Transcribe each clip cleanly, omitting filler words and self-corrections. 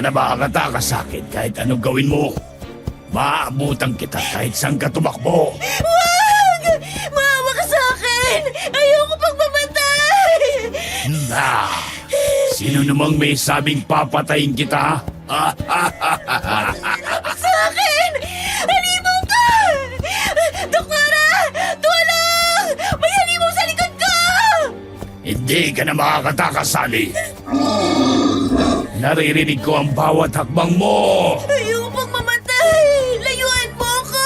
na makakatakas sa akin kahit anong gawin mo. Maaabutan kita kahit saan ka tumakbo. Wag! Maawa ka sa akin! Ayoko pang mamatay! Na! Sino namang may sabing papatayin kita? Sa akin! Halimaw ka! Doktora! Tulong! May halimaw sa likod ko! Hindi ka na makakatakas, Sally. Naririnig ko ang bawat hakbang mo. Ayoko pang mamatay! Layuan mo ako!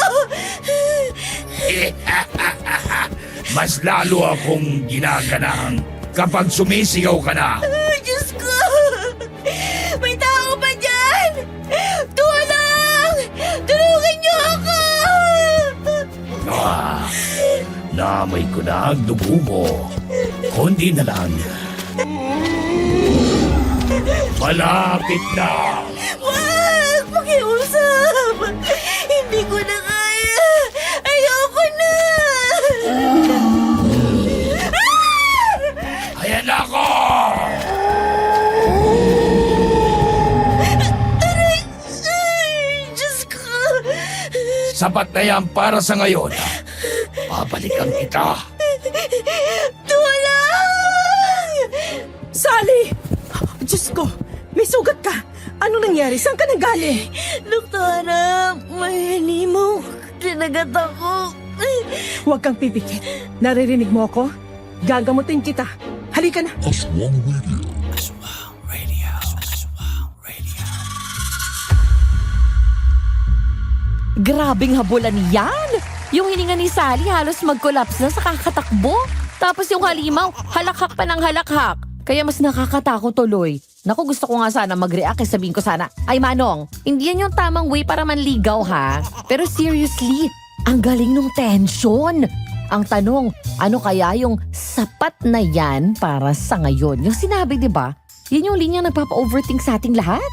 Mas lalo akong ginaganahan kapag sumisigaw ka na. Diyos ko! May tao pa dyan! Tulong! Tulungan niyo ako! Naamoy ko na ang dugo mo. Kundi na lang. Malapit na! Wag! Pakiusap! Hindi ko na kaya! Ayoko na! Ayan na ako! Ay, Diyos ko! Sapat na yan para sa ngayon. Babalikan kita. Tulong! Sally! Diyos ko, may sugat ka. Ano nangyari? Saan ka nanggaling? Doktora, may halimaw. Tinagat ako. Huwag kang pipikit. Naririnig mo ako? Gagamutin kita. Halika na. Aswang Radio. Grabing habulan yan! Yung hininga ni Sally halos mag-collapse na sa kakatakbo. Tapos yung halimaw, halakhak pa ng halakhak. Kaya mas nakakatakot tuloy. Naku, gusto ko nga sana mag-react eh sabihin ko sana, ay Manong, hindi yan yung tamang way para manligaw ha. Pero seriously, ang galing nung tension. Ang tanong, ano kaya yung sapat na yan para sa ngayon? Yung sinabi, di ba? Yan yung linyang nagpapa-overthink sa ating lahat.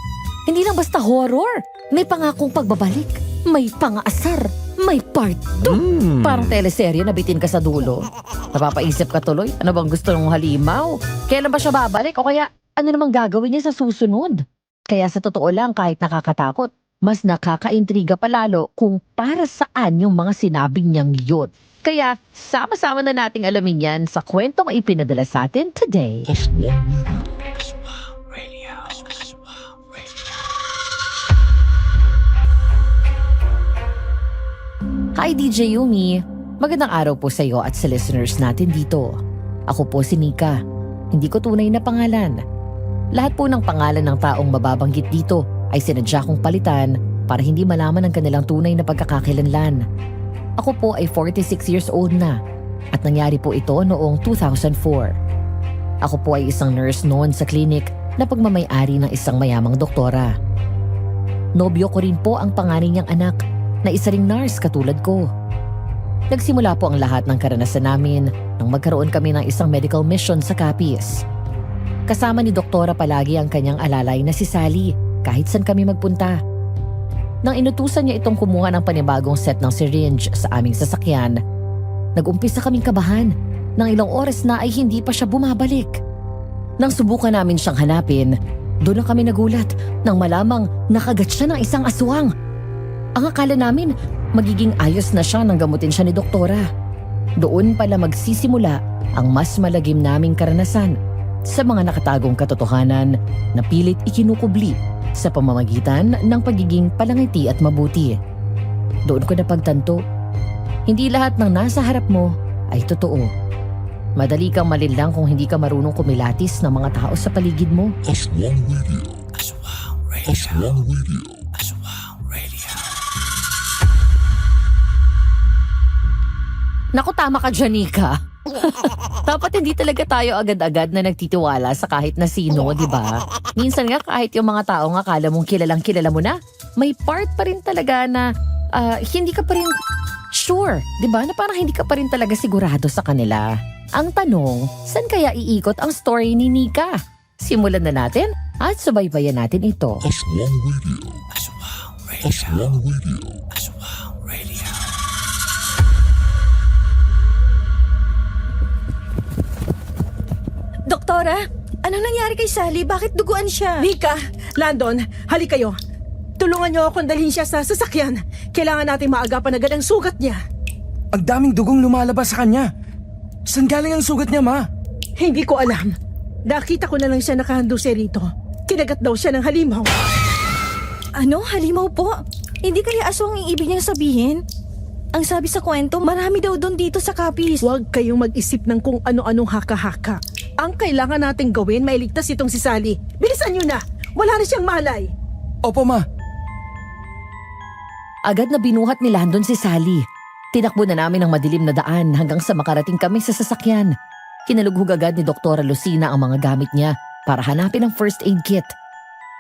Hindi lang basta horror. May pangakong pagbabalik. May pang-aasar. May part 2. Parang teleserye na bitin ka sa dulo. Napapaisip ka tuloy, ano bang gusto ng halimaw? Kailan ba siya babalik? O kaya, ano namang gagawin niya sa susunod? Kaya sa totoo lang, kahit nakakatakot, mas nakakaintriga pa lalo kung para saan yung mga sinabi niyang yun. Kaya, sama-sama na nating alamin yan sa kwentong ipinadala sa atin today. Hi DJ Yumi! Magandang araw po sa iyo at sa listeners natin dito. Ako po si Nika. Hindi ko tunay na pangalan. Lahat po ng pangalan ng taong mababanggit dito ay sinadya kong palitan para hindi malaman ang kanilang tunay na pagkakakilanlan. Ako po ay 46 years old na at nangyari po ito noong 2004. Ako po ay isang nurse noon sa clinic na pagmamay-ari ng isang mayamang doktora. Nobyo ko rin po ang panganay niyang anak na isa ring nurse katulad ko. Nagsimula po ang lahat ng karanasan namin nang magkaroon kami ng isang medical mission sa Capiz. Kasama ni Doktora palagi ang kanyang alalay na si Sally kahit saan kami magpunta. Nang inutusan niya itong kumuha ng panibagong set ng syringe sa aming sasakyan, nag-umpisa kaming kabahan. Nang ilang oras na ay hindi pa siya bumabalik. Nang subukan namin siyang hanapin, doon na kami nagulat nang malamang nakagat siya ng isang aswang. Ang akala namin, magiging ayos na siya nang gamutin siya ni Doktora. Doon pala magsisimula ang mas malagim naming karanasan sa mga nakatagong katotohanan na pilit ikinukubli sa pamamagitan ng pagiging palangiti at mabuti. Doon ko napagtanto, hindi lahat ng nasa harap mo ay totoo. Madali kang malinlang kung hindi ka marunong kumilatis ng mga tao sa paligid mo. Aswang Radio. Aswang Radio. Naku, tama ka, Janika. Dapat hindi talaga tayo agad-agad na nagtitiwala sa kahit na sino, di ba? Minsan nga kahit yung mga tao nga akala mong kilalang kilala mo na, may part pa rin talaga na hindi ka pa rin sure, di ba? Na parang hindi ka pa rin talaga sigurado sa kanila. Ang tanong, saan kaya iikot ang story ni Nika? Simulan na natin at subaybayan natin ito. Aswang Radio. Aswang Radio. Doktora, anong nangyari kay Sally? Bakit duguan siya? Nika, Landon, hali kayo. Tulungan niyo akong dalhin siya sa sasakyan. Kailangan natin maagapan agad ang sugat niya. Ang daming dugong lumalabas sa kanya. Saan galing ang sugat niya, Ma? Hindi ko alam. Nakita ko na lang siya nakahandose rito. Kinagat daw siya ng halimaw. Ano? Halimaw po? Hindi kaya aswang ang ibig niyang sabihin? Ang sabi sa kwento, marami daw doon dito sa Capiz. Huwag kayong mag-isip ng kung ano-anong haka-haka. Ang kailangan nating gawin, mailigtas itong si Sally. Bilisan niyo na! Wala na siyang malay! Opo, Ma. Agad na binuhat ni Landon si Sally. Tinakbo na namin ang madilim na daan hanggang sa makarating kami sa sasakyan. Kinalughog agad ni Doktora Lucina ang mga gamit niya para hanapin ang first aid kit.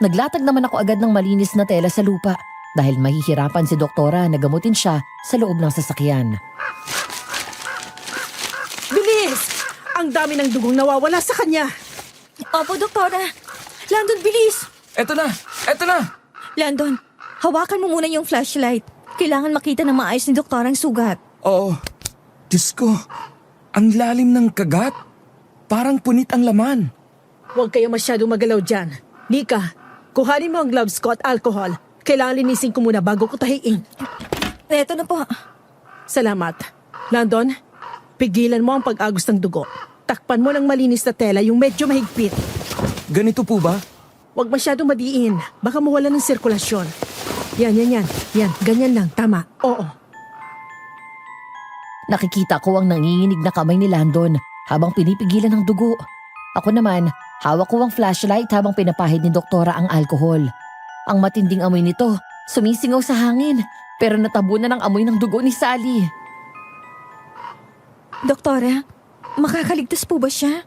Naglatag naman ako agad ng malinis na tela sa lupa dahil mahihirapan si Doktora na gamutin siya sa loob ng sasakyan. Bilis! Ang dami ng dugong nawawala sa kanya. Opo, Doktora. Landon, bilis! Eto na! Eto na! Landon, hawakan mo muna yung flashlight. Kailangan makita ng maayos ni Doktora ang sugat. Oo. Diyos ko, ang lalim ng kagat. Parang punit ang laman. Huwag kayo masyadong magalaw dyan. Nika, kuhanin mo ang gloves ko at alcohol. Kailangan linisin ko muna bago ko tahiin. Eto na po. Salamat. Landon, pigilan mo ang pag-agos ng dugo. Takpan mo ng malinis na tela yung medyo mahigpit. Ganito po ba? Huwag masyadong madiin. Baka mawala ng sirkulasyon. Yan. Yan, ganyan lang. Tama. Oo. Nakikita ko ang nanginginig na kamay ni Landon habang pinipigilan ng dugo. Ako naman, hawak ko ang flashlight habang pinapahid ni Doktora ang alkohol. Ang matinding amoy nito, sumisingaw sa hangin, pero natabunan ng amoy ng dugo ni Sally. Doktora, makakaligtas po ba siya?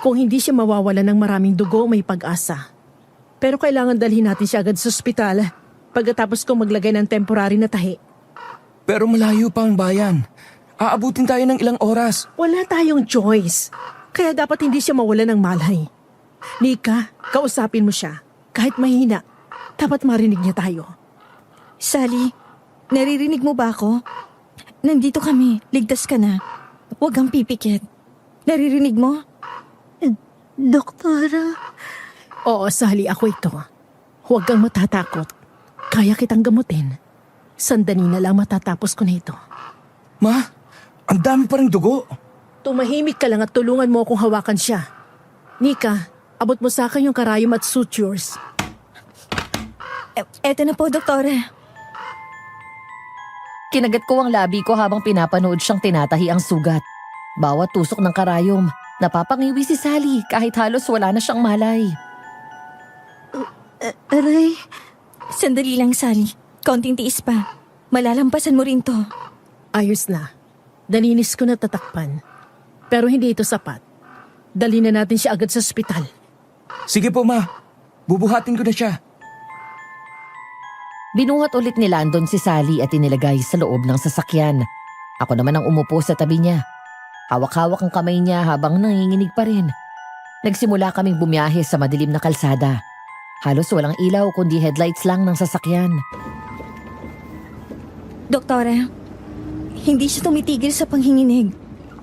Kung hindi siya mawawala ng maraming dugo, may pag-asa. Pero kailangan dalhin natin siya agad sa ospital pagkatapos kong maglagay ng temporary na tahi. Pero malayo pa ang bayan. Aabutin tayo ng ilang oras. Wala tayong choice. Kaya dapat hindi siya mawala ng malay. Nika, kausapin mo siya. Kahit mahina, dapat marinig niya tayo. Sally, naririnig mo ba ako? Nandito kami. Ligtas ka na. Huwag kang pipikit. Naririnig mo? Doktora. Oo, Sally, ako ito. Huwag kang matatakot. Kaya kitang gamutin. Sandali na lang matatapos ko na ito. Ma, ang dami pa rin dugo. Tumahimik ka lang at tulungan mo akong hawakan siya. Nika, abot mo sa akin yung karayom at sutures. Eto na po, Doktora. Kinagat ko ang labi ko habang pinapanood siyang tinatahi ang sugat. Bawat tusok ng karayom, napapangiwi si Sally kahit halos wala na siyang malay. Aray. Sandali lang, Sally. Konting tiis pa. Malalampasan mo rin to. Ayos na. Dalinis ko na tatakpan. Pero hindi ito sapat. Dali na natin siya agad sa ospital. Sige po, Ma. Bubuhatin ko na siya. Binuhat ulit ni Landon si Sally at inilagay sa loob ng sasakyan. Ako naman ang umupo sa tabi niya. Hawak-hawak ang kamay niya habang nanginginig pa rin. Nagsimula kaming bumiyahe sa madilim na kalsada. Halos walang ilaw kundi headlights lang ng sasakyan. Doktora, hindi siya tumitigil sa panghinginig.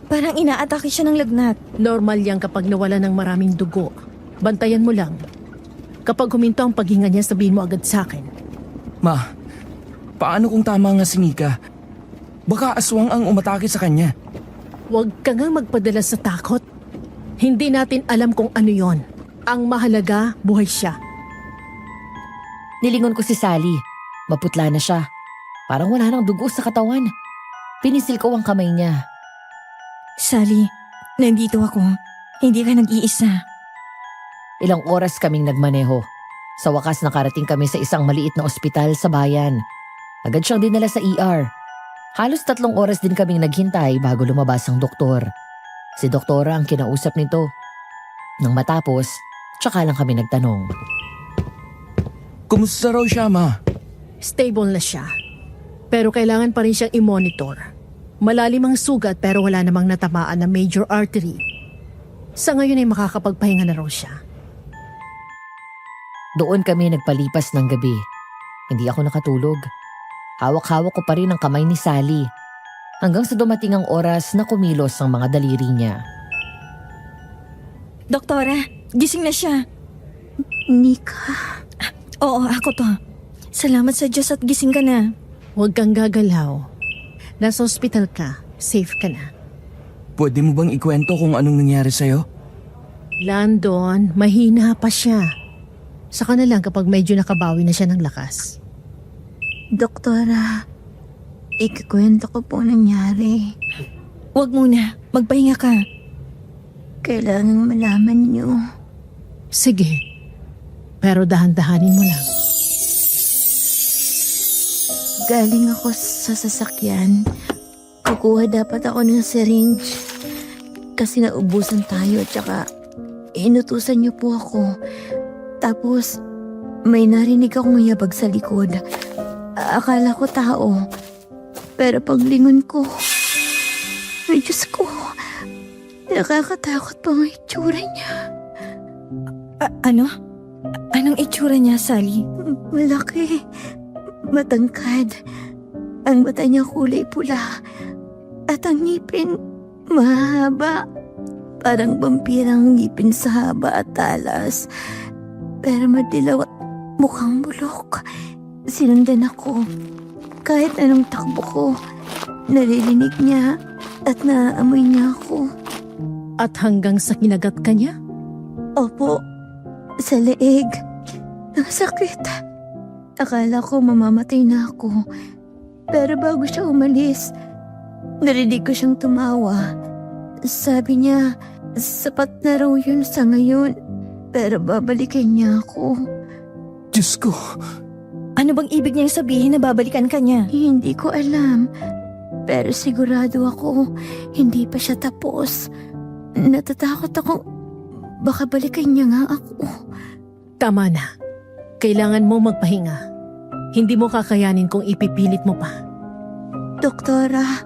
Parang inaatake siya ng lagnat. Normal yan kapag nawala ng maraming dugo. Bantayan mo lang. Kapag huminto ang paghinga niya, sabihin mo agad sa akin. Ma, paano kung tama nga si Nika? Baka aswang ang umatake sa kanya. Huwag ka nga magpadala sa takot. Hindi natin alam kung ano yon. Ang mahalaga, buhay siya. Nilingon ko si Sally. Maputla na siya. Parang wala nang dugo sa katawan. Pinisil ko ang kamay niya. Sally, nandito ako. Hindi ka nag-iisa. Ilang oras kaming nagmaneho. Sa wakas nakarating kami sa isang maliit na ospital sa bayan. Agad siyang dinala sa ER. Halos 3 oras din kaming naghintay bago lumabas ang doktor. Si doktora ang kinausap nito. Nang matapos, tsaka lang kami nagtanong. Kumusta raw siya, Ma? Stable na siya. Pero kailangan pa rin siyang i-monitor. Malalim ang sugat pero wala namang natamaan na major artery. Sa ngayon ay makakapagpahinga na raw siya. Doon kami nagpalipas ng gabi. Hindi ako nakatulog. Hawak-hawak ko pa rin ang kamay ni Sally. Hanggang sa dumating ang oras na kumilos ang mga daliri niya. Doktora, gising na siya. Nika, Oo, ako to. Salamat sa Diyos at gising ka na. Huwag kang gagalaw. Nasa ospital ka. Safe ka na. Pwede mo bang ikwento kung anong nangyari sa'yo? Landon, mahina pa siya. Saka na lang kapag medyo nakabawi na siya ng lakas. doktora, ikikwento ko po nangyari. Huwag muna. Magpahinga ka. Kailangan malaman niyo. Sige. Pero dahan-dahanin mo lang. Galing ako sa sasakyan. Kukuha dapat ako ng syringe. Kasi naubusan tayo at saka inutusan niyo po ako. Tapos may narinig akong yabag sa likod. Akala ko tao. Pero paglingon ko, ay Diyos ko, nakakatakot pa ang itsura niya. Ano? Anong itsura niya, Sally? Malaki, matangkad. Ang mata niya kulay pula. At ang ngipin, mahaba. Parang vampirang ngipin sa haba at talas. Pero madilaw at mukhang bulok. Sinundan ako. Kahit anong takbo ko, naririnig niya at naaamoy niya ako. At hanggang sa kinagat ka niya? Opo, sa leeg. Ang sakit. Akala ko mamamatay na ako. Pero bago siya umalis, narinig ko siyang tumawa. Sabi niya, sapat na raw yun sa ngayon. Pero babalikan niya ako. Diyos ko, Ano bang ibig niyang sabihin na babalikan ka niya? Hindi ko alam. Pero sigurado ako, hindi pa siya tapos. Natatakot ako. Baka balikan niya nga ako. Tama na. Kailangan mo magpahinga. Hindi mo kakayanin kung ipipilit mo pa. Doktora,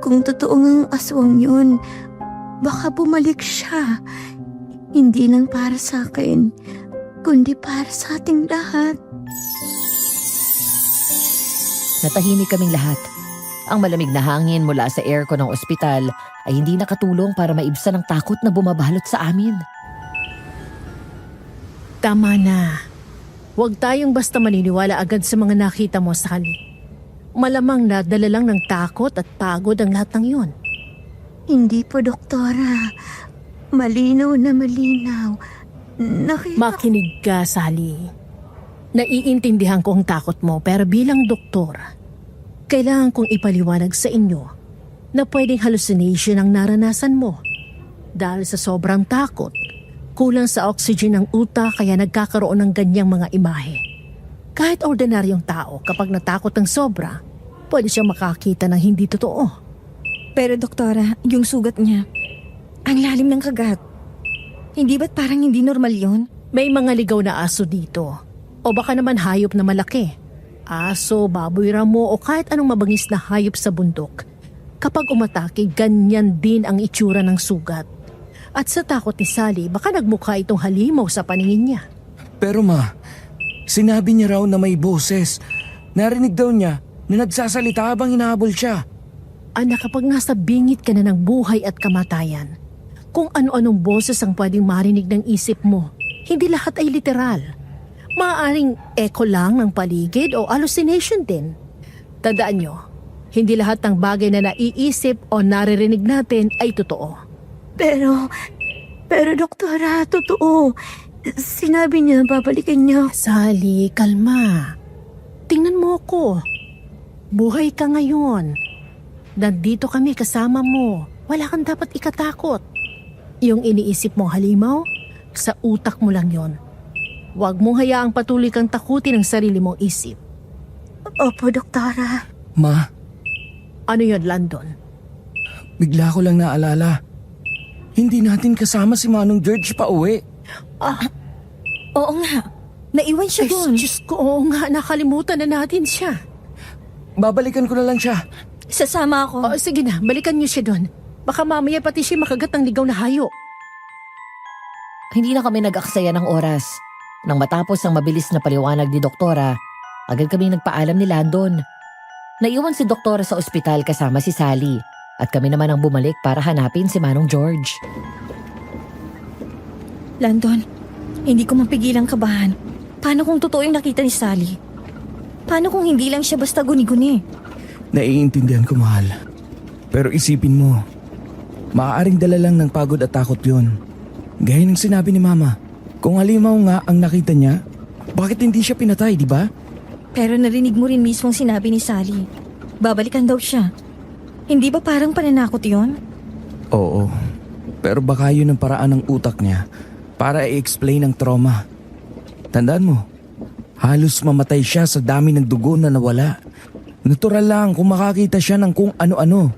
kung totoo ngang aswang yun, baka bumalik siya. Hindi lang para sa akin, kundi para sa ating lahat. Natahimik kaming lahat. Ang malamig na hangin mula sa aircon ng ospital ay hindi nakatulong para maibsan ang takot na bumabalot sa amin. Tama na. Huwag tayong basta maniniwala agad sa mga nakita mo sa kali. Malamang nadala lang ng takot at pagod ang lahat ng yun. Hindi po, doktora. Malinaw na malinaw. Makinig ka, Sally. Naiintindihan ko ang takot mo pero bilang doktor, kailangan kong ipaliwanag sa inyo na pwedeng hallucination ang naranasan mo. Dahil sa sobrang takot, kulang sa oxygen ang utak kaya nagkakaroon ng ganyang mga imahe. Kahit ordinaryong tao kapag natakot ng sobra, pwede siyang makakita ng hindi totoo. Pero doktora, yung sugat niya, ang lalim ng kagat. Hindi ba't parang hindi normal yun? May mga ligaw na aso dito. O baka naman hayop na malaki. Aso, baboy ramo o kahit anong mabangis na hayop sa bundok. Kapag umatake, ganyan din ang itsura ng sugat. At sa takot ni Sally, baka nagmukha itong halimaw sa paningin niya. pero ma, sinabi niya raw na may boses. Narinig daw niya na nagsasalita habang hinahabol siya. Anak, kapag nasa bingit ka na ng buhay at kamatayan, kung ano-anong boses ang pwedeng marinig ng isip mo, hindi lahat ay literal. Maaaring echo lang ng paligid o hallucination din. Tandaan nyo, hindi lahat ng bagay na naiisip o naririnig natin ay totoo. Pero doktora, totoo. Sinabi niya, babalikan niya. Sally, kalma. Tingnan mo ko. Buhay ka ngayon. Nandito kami kasama mo. Wala kang dapat ikatakot. Yung iniisip mong halimaw, sa utak mo lang yon. Huwag mong hayaang patuloy kang takutin ang sarili mong isip. Opo, doktora. Ma, Ano yon, Landon? bigla ko lang naalala. Hindi natin kasama si Manong George pa uwi. Oo nga, naiwan siya doon. Diyos ko, oo nga, nakalimutan na natin siya. Babalikan ko na lang siya. Sasama ako. O sige na, balikan niyo siya doon. Baka mamaya pati siya makagat ng ligaw na hayo. Hindi na kami nag-aksaya ng oras. Nang matapos ang mabilis na paliwanag ni Doktora, agad kami nagpaalam ni Landon. Naiwan si Doktora sa ospital kasama si Sally at kami naman ang bumalik para hanapin si Manong George. Landon, Hindi ko mapigilang kabahan. Paano kung totoo yung nakita ni Sally? Paano kung hindi lang siya basta guni-guni? Naiintindihan ko, mahal. Pero isipin mo, maaaring dala lang ng pagod at takot yun. Gaya ng sinabi ni Mama, kung halimaw nga ang nakita niya, bakit hindi siya pinatay, di ba? Pero narinig mo rin mismong sinabi ni Sally. Babalikan daw siya. Hindi ba parang pananakot yon? Oo, pero baka yun ang paraan ng utak niya para i-explain ang trauma. Tandaan mo, halos mamatay siya sa dami ng dugo na nawala. Natural lang kung makakita siya ng kung ano-ano.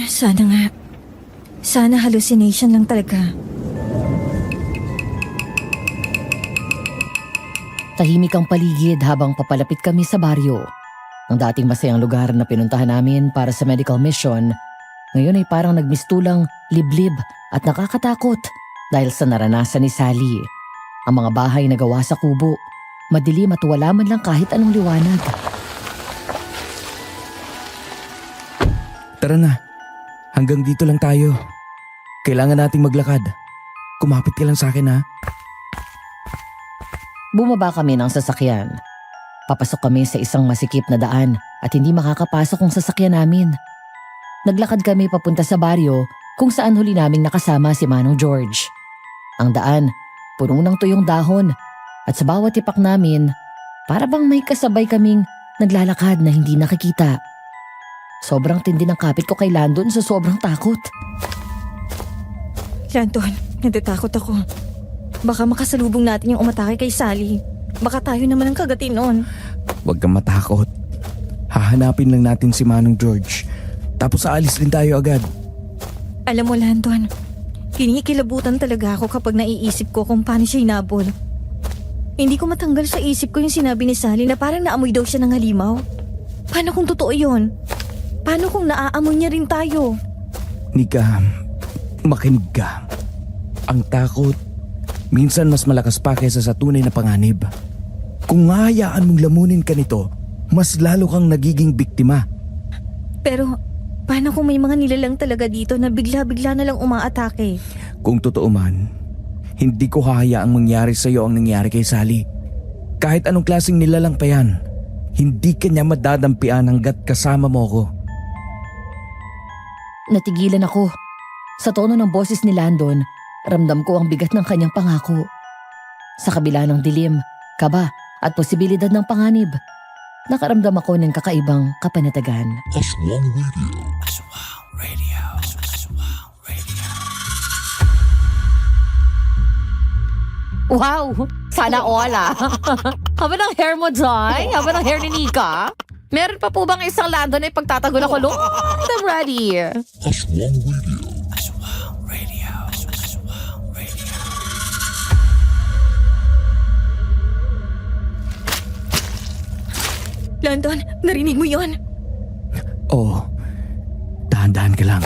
Sana nga. Sana hallucination lang talaga. Tahimik ang paligid habang papalapit kami sa baryo. Ang dating masayang lugar na pinuntahan namin para sa medical mission, ngayon ay parang nagmistulang liblib at nakakatakot dahil sa naranasan ni Sally. Ang mga bahay na gawa sa kubo, madilim at wala man lang kahit anong liwanag. Tara na, hanggang dito lang tayo. Kailangan nating maglakad. Kumapit ka lang sa akin, ha? Bumaba kami ng sasakyan. Papasok kami sa isang masikip na daan at hindi makakapasok ang sasakyan namin. Naglakad kami papunta sa baryo kung saan huli naming nakasama si Manong George. Ang daan, puno ng tuyong dahon at sa bawat tipak namin, para bang may kasabay kaming naglalakad na hindi nakikita. Sobrang tindi ng kapit ko kay Landon sa sobrang takot. Landon, natatakot ako. Baka makasalubong natin yung umatake kay Sally. Baka tayo naman ang kagatin noon. Huwag kang matakot. Hahanapin lang natin si Manong George. Tapos aalis din tayo agad. Alam mo, Landon, kinikilabutan talaga ako kapag naiisip ko kung paano siya inabol. Hindi ko matanggal sa isip ko yung sinabi ni Sally na parang naamoy daw siya ng halimaw. Paano kung totoo yun? Paano kung naaamoy niya rin tayo? Nika, makinig ka. Ang takot, minsan mas malakas pa kaysa sa tunay na panganib. Kung hahayaan mong lamunin ka nito, mas lalo kang nagiging biktima. Pero, paano kung may mga nilalang talaga dito na bigla-bigla na lang umaatake? Kung totoo man, hindi ko hahayaang mangyari sa iyo ang nangyari kay Sally. Kahit anong klaseng nilalang pa yan, hindi ka niya madadampian hanggat kasama mo ko. Natigilan ako. Sa tono ng boses ni Landon, ramdam ko ang bigat ng kanyang pangako. Sa kabila ng dilim, kaba at posibilidad ng panganib, nakaramdam ako ng kakaibang kapanatagan. Aswang Radio. Wow! Sana all Haba ng hair mo, Joy? Haba ng hair ni Nika? Meron pa po bang isang Landon na ipagtatagol ako? Lord, I'm ready. Aswang Radio. Landon, narinig mo yon? Oo, dahan-dahan ka lang.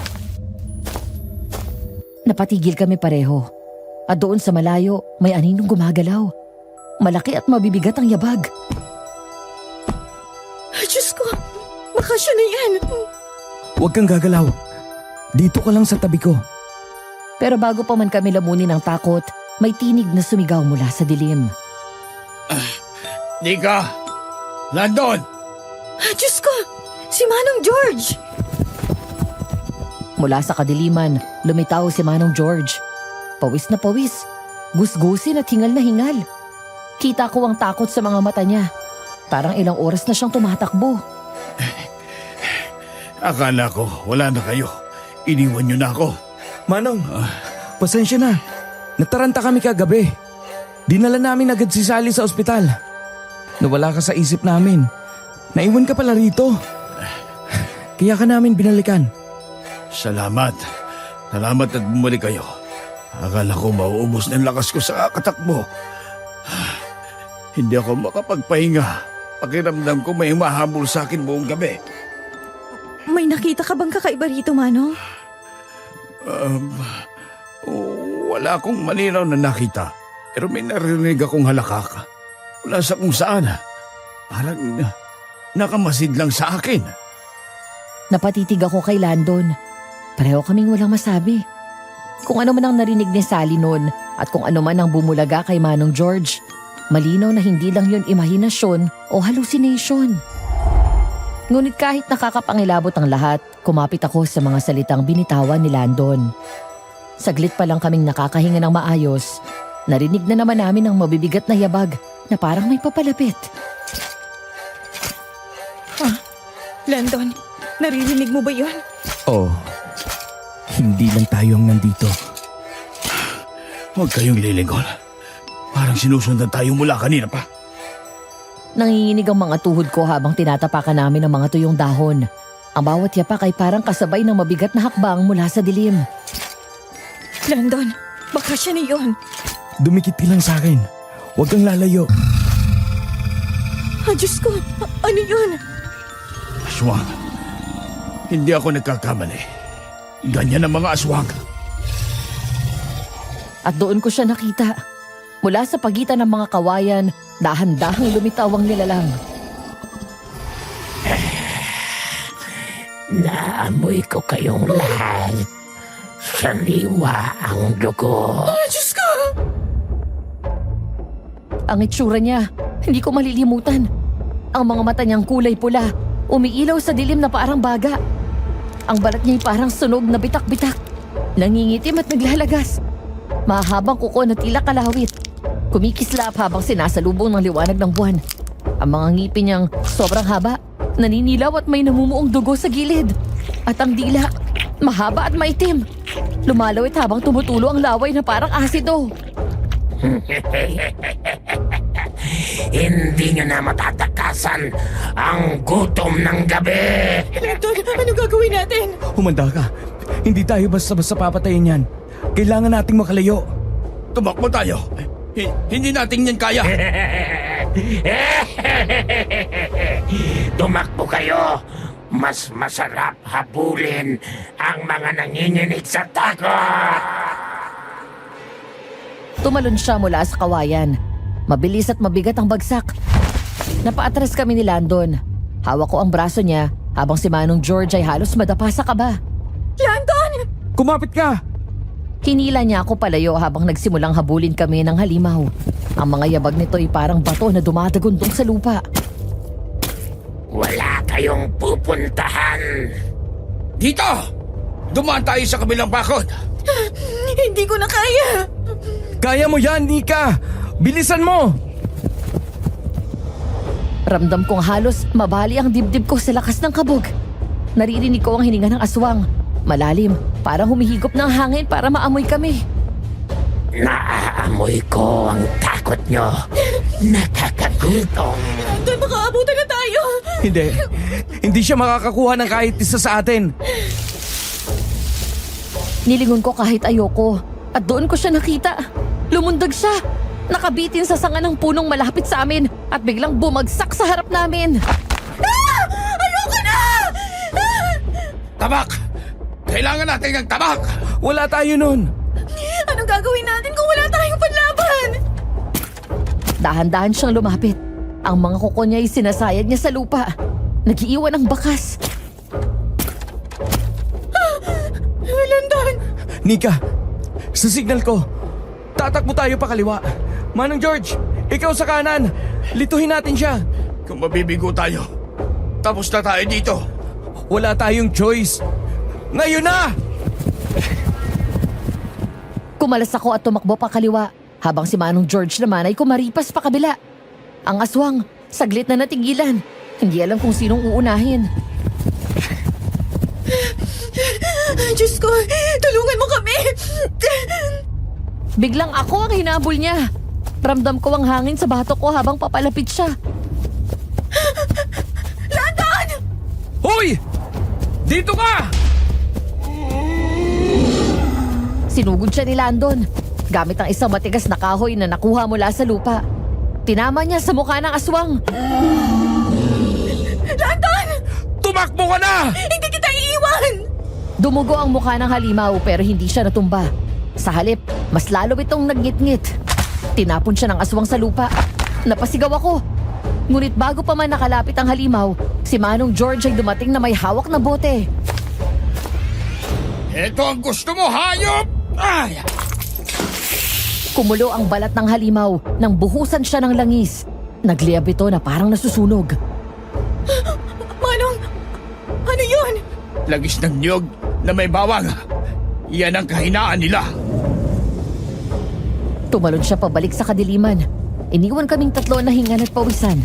Napatigil kami pareho. At doon sa malayo, may aninong gumagalaw. Malaki at mabibigat ang yabag. Ay, Diyos ko! Baka siya na yan! Huwag kang gagalaw. Dito ka lang sa tabi ko. Pero bago pa man kami lamunin ng takot, may tinig na sumigaw mula sa dilim. Nika! Landon! Ay, Diyos ko! Si Manong George! Mula sa kadiliman, lumitaw si Manong George. Pawis na pawis, gusgusin at hingal na hingal. Kita ko ang takot sa mga mata niya. Parang ilang oras na siyang tumatakbo. Akala ko, wala na kayo. Iniwan niyo na ako. Manong, pasensya na. Nataranta kami kagabi. Dinala namin agad si Sally sa ospital. Nawala ka sa isip namin. Naiwan ka pala rito. Kaya ka namin binalikan. Salamat. Salamat at bumalik kayo. Akala ko mauubos ng lakas ko sa kakatakbo. Hindi ako makapagpahinga. Pakiramdam ko may humahabol sa akin buong gabi. May nakita ka bang kakaiba rito, Manong? Wala akong malinaw na nakita. Pero may narinig akong halakak. Wala sa kung saan. Parang nakamasid lang sa akin. Napatitig ako kay Landon. Pareho kaming walang masabi. Kung ano man ang narinig ni Sally noon at kung ano man ang bumulaga kay Manong George, malinaw na hindi lang yun imahinasyon o hallucination. Ngunit kahit nakakapangilabot ang lahat, kumapit ako sa mga salitang binitawan ni Landon. Saglit pa lang kaming nakakahinga ng maayos, narinig na naman namin ang mabibigat na yabag na parang may papalapit. Landon, naririnig mo ba yun? Oh, hindi lang tayo ang nandito. Huwag kayong lilingon. Parang sinusundan tayo mula kanina pa. Nanginginig ang mga tuhod ko habang tinatapakan namin ang mga tuyong dahon. Ang bawat yapak ay parang kasabay ng mabigat na hakbang mula sa dilim. Landon, baka siya na yun. Dumikit ka lang sa akin. Huwag kang lalayo. Diyos ko, ano yun? Aswang. Hindi ako nagkakamali. Ganyan ang mga aswang. At doon ko siya nakita. Mula sa pagitan ng mga kawayan, dahan-dahang lumitaw ang nilalang. Naamoy ko kayong lahat. Sariwa ang dugo. Diyos ko! Ang itsura niya, hindi ko malilimutan. Ang mga mata niyang kulay pula, umiilaw sa dilim na parang baga. Ang balat niya'y parang sunog na bitak-bitak. Nangingitim at naglalagas. Mahabang kuko na tila kalawit. Kumikislap habang sinasalubong ng liwanag ng buwan. Ang mga ngipin niyang sobrang haba, naninilaw at may namumuong dugo sa gilid. At ang dila, mahaba at maitim. Lumalawit habang tumutulo ang laway na parang asido. Hindi nyo na matatakasan ang gutom ng gabi. Landon, ano gagawin natin? Humanda ka. Hindi tayo basta-basta papatayin yan. Kailangan nating makalayo. Tumakbo tayo. Hindi natin yan kaya. Tumakbo kayo. Mas masarap habulin ang mga nanginginig sa takot. Tumalon siya mula sa kawayan. Mabilis at mabigat ang bagsak. Napaatras kami ni Landon. Hawak ko ang braso niya habang si Manong George ay halos madapa sa kaba. Landon! Kumapit ka! Hinila niya ako palayo habang nagsimulang habulin kami ng halimaw. Ang mga yabag nito ay parang bato na dumadagundong sa lupa. Wala kayong pupuntahan. Dito! Dumaan tayo sa kabilang bakod. Hindi ko na kaya! Kaya mo yan, Nika! Bilisan mo! Ramdam kong halos mabali ang dibdib ko sa lakas ng kabog. Naririnig ko ang hininga ng aswang. Malalim, parang humihigop ng hangin para maamoy kami. Naaamoy ko ang takot nyo. Nakakagutom. Landon, baka abutan na tayo! Hindi siya makakakuha ng kahit isa sa atin. Nilingon ko kahit ayoko. At doon ko siya nakita. Lumundag siya. Nakabitin sa sanga ng punong malapit sa amin at biglang bumagsak sa harap namin. Ayoko na! Tabak! Kailangan natin ng tabak! Wala tayo nun. Anong gagawin natin kung wala tayong panlaban? Dahan-dahan siyang lumapit. Ang mga kuko niya ay sinasayad niya sa lupa. Nagiiwan ng bakas. Landon! Nika, sa signal ko, tatakbo tayo pa kaliwa. Manong George, ikaw sa kanan. Lituhin natin siya. Kung mabibigo tayo, tapos na tayo dito. Wala tayong choice. Ngayon na! Kumalas ako at tumakbo pa kaliwa, habang si Manong George naman ay kumaripas pa kabila. Ang aswang, saglit na natigilan. Hindi alam kung sinong uunahin. Diyos ko, tulungan mo kami! Biglang ako ang hinabol niya. Ramdam ko ang hangin sa batok ko habang papalapit siya. Landon! Hoy! Dito ka! Sinugod siya ni Landon, gamit ang isang matigas na kahoy na nakuha mula sa lupa. Tinama niya sa mukha ng aswang. Landon! Tumakbo ka na! Hindi kita iiwan! Dumugo ang mukha ng halimaw pero hindi siya natumba. Sa halip, mas lalo itong nagngit-ngit. Tinapon siya ng aswang sa lupa. Napasigaw ako. Ngunit bago pa man nakalapit ang halimaw, si Manong George ay dumating na may hawak na bote. Ito ang gusto mo, hayop! Ay! Kumulo ang balat ng halimaw nang buhusan siya ng langis. Nagliyab ito na parang nasusunog. Manong, ano yun? Lagis ng niyog na may bawang. Yan ang kahinaan nila. Tumalon siya pabalik sa kadiliman. Iniwan kaming tatlo na hingan at pawisan.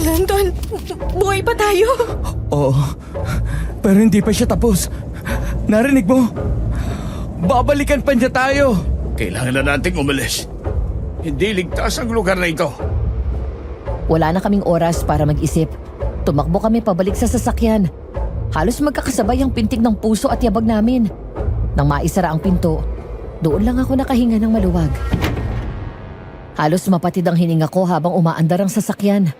Landon, buhay pa tayo. Oo, pero hindi pa siya tapos. Narinig mo? Babalikan pa niya tayo. Kailangan na nating umalis. Hindi ligtas ang lugar na ito. Wala na kaming oras para mag-isip. Tumakbo kami pabalik sa sasakyan. Halos magkakasabay ang pintig ng puso at yabag namin. Nang maisara ang pinto, doon lang ako nakahinga ng maluwag. Halos mapatid ang hininga ko habang umaandar ang sasakyan.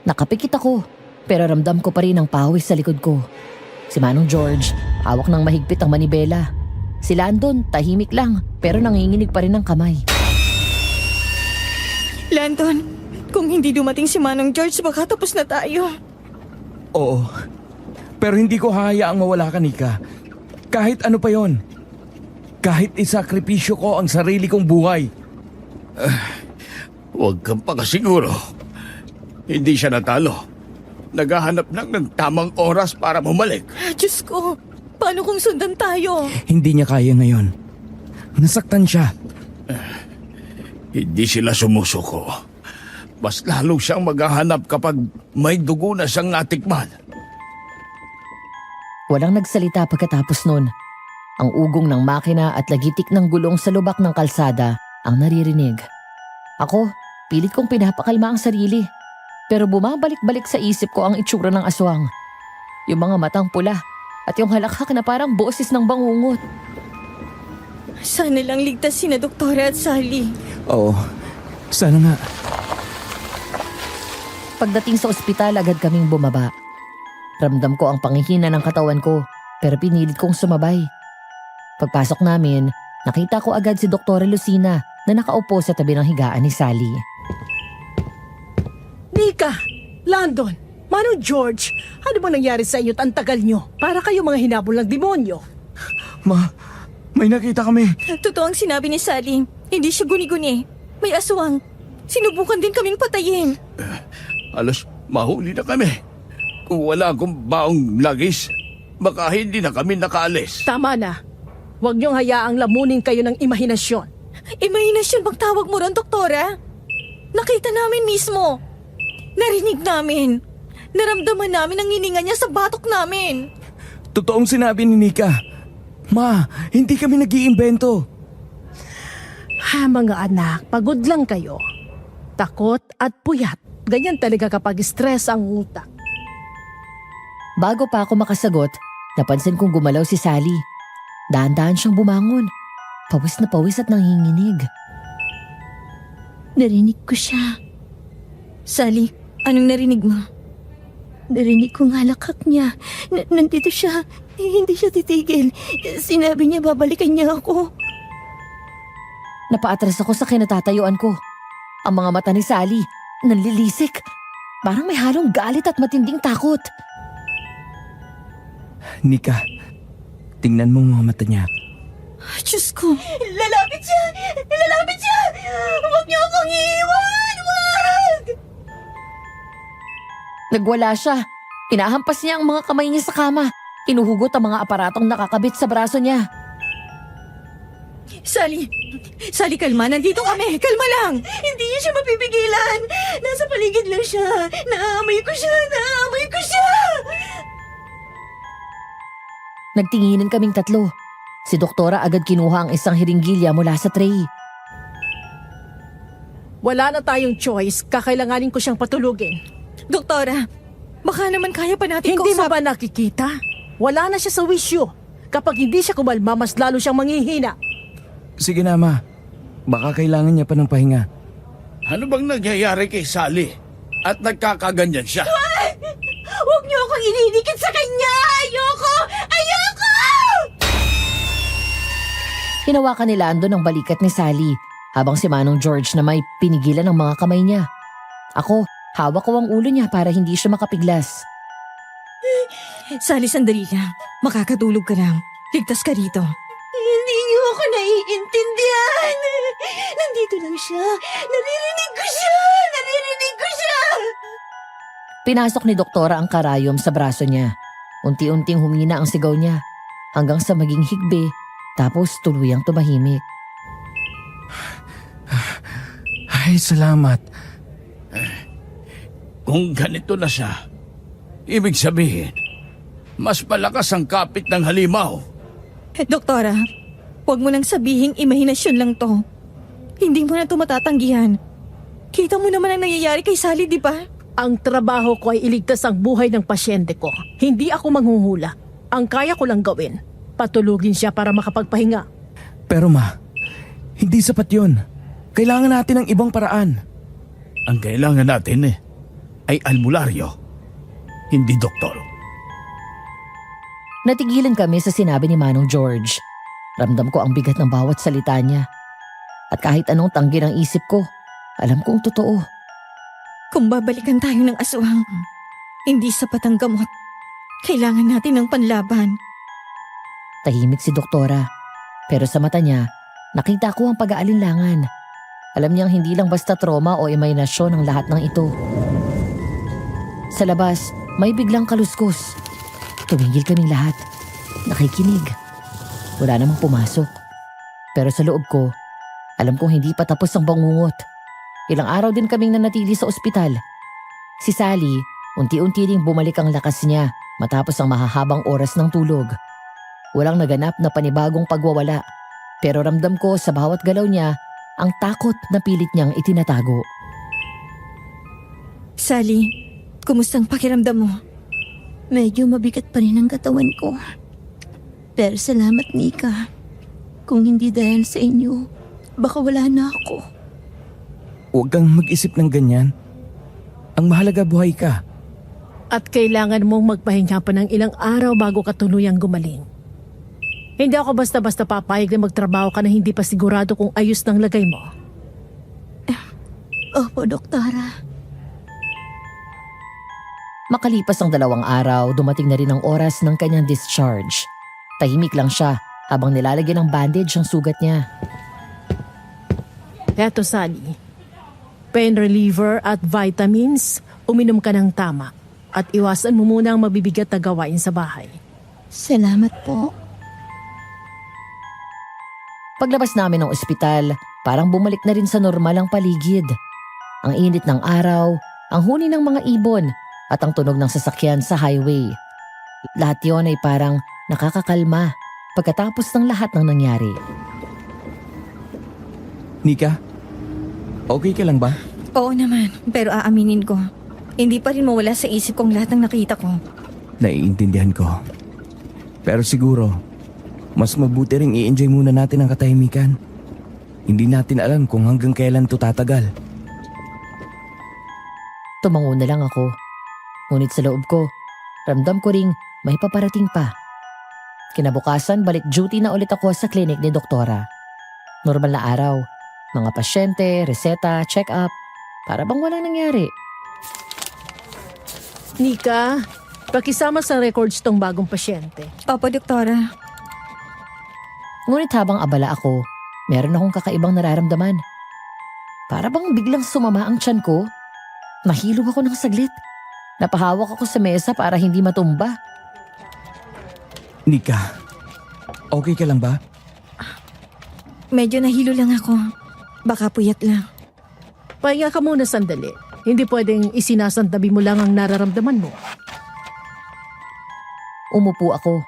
Nakapikit ako, pero ramdam ko pa rin ang pawis sa likod ko. Si Manong George, hawak ng mahigpit ang manibela. Si Landon, tahimik lang, pero nanginginig pa rin ang kamay. Landon, kung hindi dumating si Manong George, baka tapos na tayo. Oo, pero hindi ko hahayaang mawala ka, Nika. Kahit ano pa yon. Kahit isakripisyo ko ang sarili kong buhay. Huwag kang pakasiguro. Hindi siya natalo. Naghahanap lang ng tamang oras para bumalik. Diyos ko, paano kung sundan tayo? Hindi niya kaya ngayon. Nasaktan siya. Hindi sila sumusuko. Mas lalo siyang maghahanap kapag may dugo na siyang natikman. Walang nagsalita pagkatapos nun. Ang ugong ng makina at lagitik ng gulong sa lubak ng kalsada ang naririnig. Ako, pilit kong pinapakalma ang sarili. Pero bumabalik-balik sa isip ko ang itsura ng aswang. Yung mga matang pula at yung halakhak na parang boses ng bangungot. Sana lang ligtas sina Doktora at Sally. Oo, sana nga. Pagdating sa ospital, agad kaming bumaba. Ramdam ko ang pangihina ng katawan ko, pero pinilit kong sumabay. Pagpasok namin, nakita ko agad si Dr. Lucina na nakaupo sa tabi ng higaan ni Sally. Nika, Landon, Manong George, ano bang nangyari sa inyo't ang tagal nyo? Para kayo mga hinabol ng demonyo. Ma, may nakita kami. Totoo ang sinabi ni Sally. Hindi siya guni-guni. May aswang. Sinubukan din kaming patayin. Alas, mahuli na kami. Kung wala akong baong lagis, baka hindi na kami nakaalis. Tama na. Huwag niyong hayaang lamunin kayo ng imahinasyon. Imahinasyon bang tawag mo ron, Doktora? Nakita namin mismo. Narinig namin. Naramdaman namin ang hininga niya sa batok namin. Totoong sinabi ni Nika. Ma, hindi kami nag-iimbento. Ha, mga anak, pagod lang kayo. Takot at puyat. Ganyan talaga kapag stress ang utak. Bago pa ako makasagot, napansin kong gumalaw si Sally. Dahan-dahan siyang bumangon. Pawis na pawis at nanginginig. Narinig ko siya. Sally, anong narinig mo? Narinig ko nga lakak niya. Nandito siya. Hindi siya titigil. Sinabi niya babalikan niya ako. Napaatras ako sa kinatatayuan ko. Ang mga mata ni Sally, nanlilisik. Parang may halong galit at matinding takot. Nika, tingnan mo mga mata niya. Diyos ko. Lalapit siya! Lalapit siya! Huwag niyo akong iiwan! Huwag! Nagwala siya. Inahampas niya ang mga kamay niya sa kama. Inuhugot ang mga aparatong nakakabit sa braso niya. Sally! Sally, kalma. Nandito kami. Kalma lang. Hindi niya siya mapipigilan! Nasa paligid lang siya! Naaamoy ko siya! Naaamoy ko siya! Nagtinginan kaming tatlo. Si Doktora agad kinuha ang isang hiringgilya mula sa tray. Wala na tayong choice, kakailanganin ko siyang patulugin. Doktora, baka naman kaya pa natin Hindi mo kausap. ba nakikita? Wala na siya sa wisyo. Kapag hindi siya kumalma, mas lalo siyang manghihina. Sige na, Ma. Baka kailangan niya pa ng pahinga. Ano bang nangyayari kay Sally? At nagkakaganyan siya? Huwag niyo akong ininigit sa kanya! Ayoko! Ayoko! Hinawakan ni Landon ang balikat ni Sally habang si Manong George na may pinigilan ng mga kamay niya. Ako, hawak ko ang ulo niya para hindi siya makapiglas. Sally, sandali lang. Makakatulog ka lang. Ligtas ka rito. Hindi niyo ako naiintindihan. Nandito lang siya. Naririnig ko siya. Naririnig ko siya. Pinasok ni Doktora ang karayom sa braso niya. Unti-unting humina ang sigaw niya hanggang sa maging higbi tapos tuluyang tumahimik. Ay, salamat. Kung ganito na siya, ibig sabihin, mas malakas ang kapit ng halimaw. Doktora, huwag mo nang sabihing imahinasyon lang to. Hindi mo na ito matatanggihan. Kita mo naman ang nangyayari kay Sally, di ba? Ang trabaho ko ay iligtas ang buhay ng pasyente ko. Hindi ako manghuhula. Ang kaya ko lang gawin, patulugin siya para makapagpahinga. Pero ma, hindi sapat yun. Kailangan natin ng ibang paraan. Ang kailangan natin ay albularyo, hindi doktor. Natigilan kami sa sinabi ni Manong George. Ramdam ko ang bigat ng bawat salita niya. At kahit anong tanggi ng isip ko, alam kong totoo. Kung babalikan tayo ng aswang, hindi sapat ang gamot. Kailangan natin ng panlaban. Tahimik si Doktora. Pero sa mata niya, nakita ko ang pag-aalinlangan. Alam niyang hindi lang basta trauma o imahinasyon ang lahat ng ito. Sa labas, may biglang kaluskos. Tumigil kaming lahat. Nakikinig. Wala namang pumasok. Pero sa loob ko, alam kong hindi pa tapos ang bangungot. Ilang araw din kaming nanatili sa ospital. Si Sally, unti-unti ring bumalik ang lakas niya matapos ang mahahabang oras ng tulog. Walang naganap na panibagong pagwawala. Pero ramdam ko sa bawat galaw niya ang takot na pilit niyang itinatago. Sally, kumusta ang pakiramdam mo? Medyo mabigat pa rin ang katawan ko. Pero salamat, Nika. Kung hindi dahil sa inyo, baka wala na ako. Huwag kang mag-isip ng ganyan. Ang mahalaga buhay ka. At kailangan mong magpahinga pa ng ilang araw bago ka tuluyang gumaling. Hindi ako basta-basta papayag na magtrabaho ka na hindi pa sigurado kung ayos ng lagay mo. Opo, Doktora. Makalipas ang 2 araw, dumating na rin ang oras ng kanyang discharge. Tahimik lang siya habang nilalagyan ng bandage ang sugat niya. Eto, Sally. Pain reliever at vitamins, uminom ka ng tama. At iwasan mo muna ang mabibigat na gawain sa bahay. Salamat po. Paglabas namin ng ospital, parang bumalik na rin sa normal ang paligid. Ang init ng araw, ang huni ng mga ibon, at ang tunog ng sasakyan sa highway. Lahat yon ay parang nakakakalma pagkatapos ng lahat ng nangyari. Nika, okay ka lang ba? Oo naman, pero aaminin ko. Hindi pa rin mawala sa isip kong lahat ng nakita ko. Naiintindihan ko. Pero siguro, mas mabuti ring i-enjoy muna natin ang katahimikan. Hindi natin alam kung hanggang kailan ito tatagal. Tumango na lang ako. Ngunit sa loob ko, ramdam ko ring may paparating pa. Kinabukasan, balik duty na ulit ako sa klinik ni Doktora. Normal na araw. Mga pasyente, reseta, check-up. Para bang walang nangyari. Nika, pakisama sa records tong bagong pasyente. Opo, Doktora. Ngunit habang abala ako, meron akong kakaibang nararamdaman. Para bang biglang sumama ang tiyan ko. Nahilo ako ng saglit. Napahawak ako sa mesa para hindi matumba. Nika, okay ka lang ba? Medyo nahilo lang ako. Baka puyat lang. Pahinga ka muna sandali. Hindi pwedeng isinasantabi mo lang ang nararamdaman mo. Umupo ako.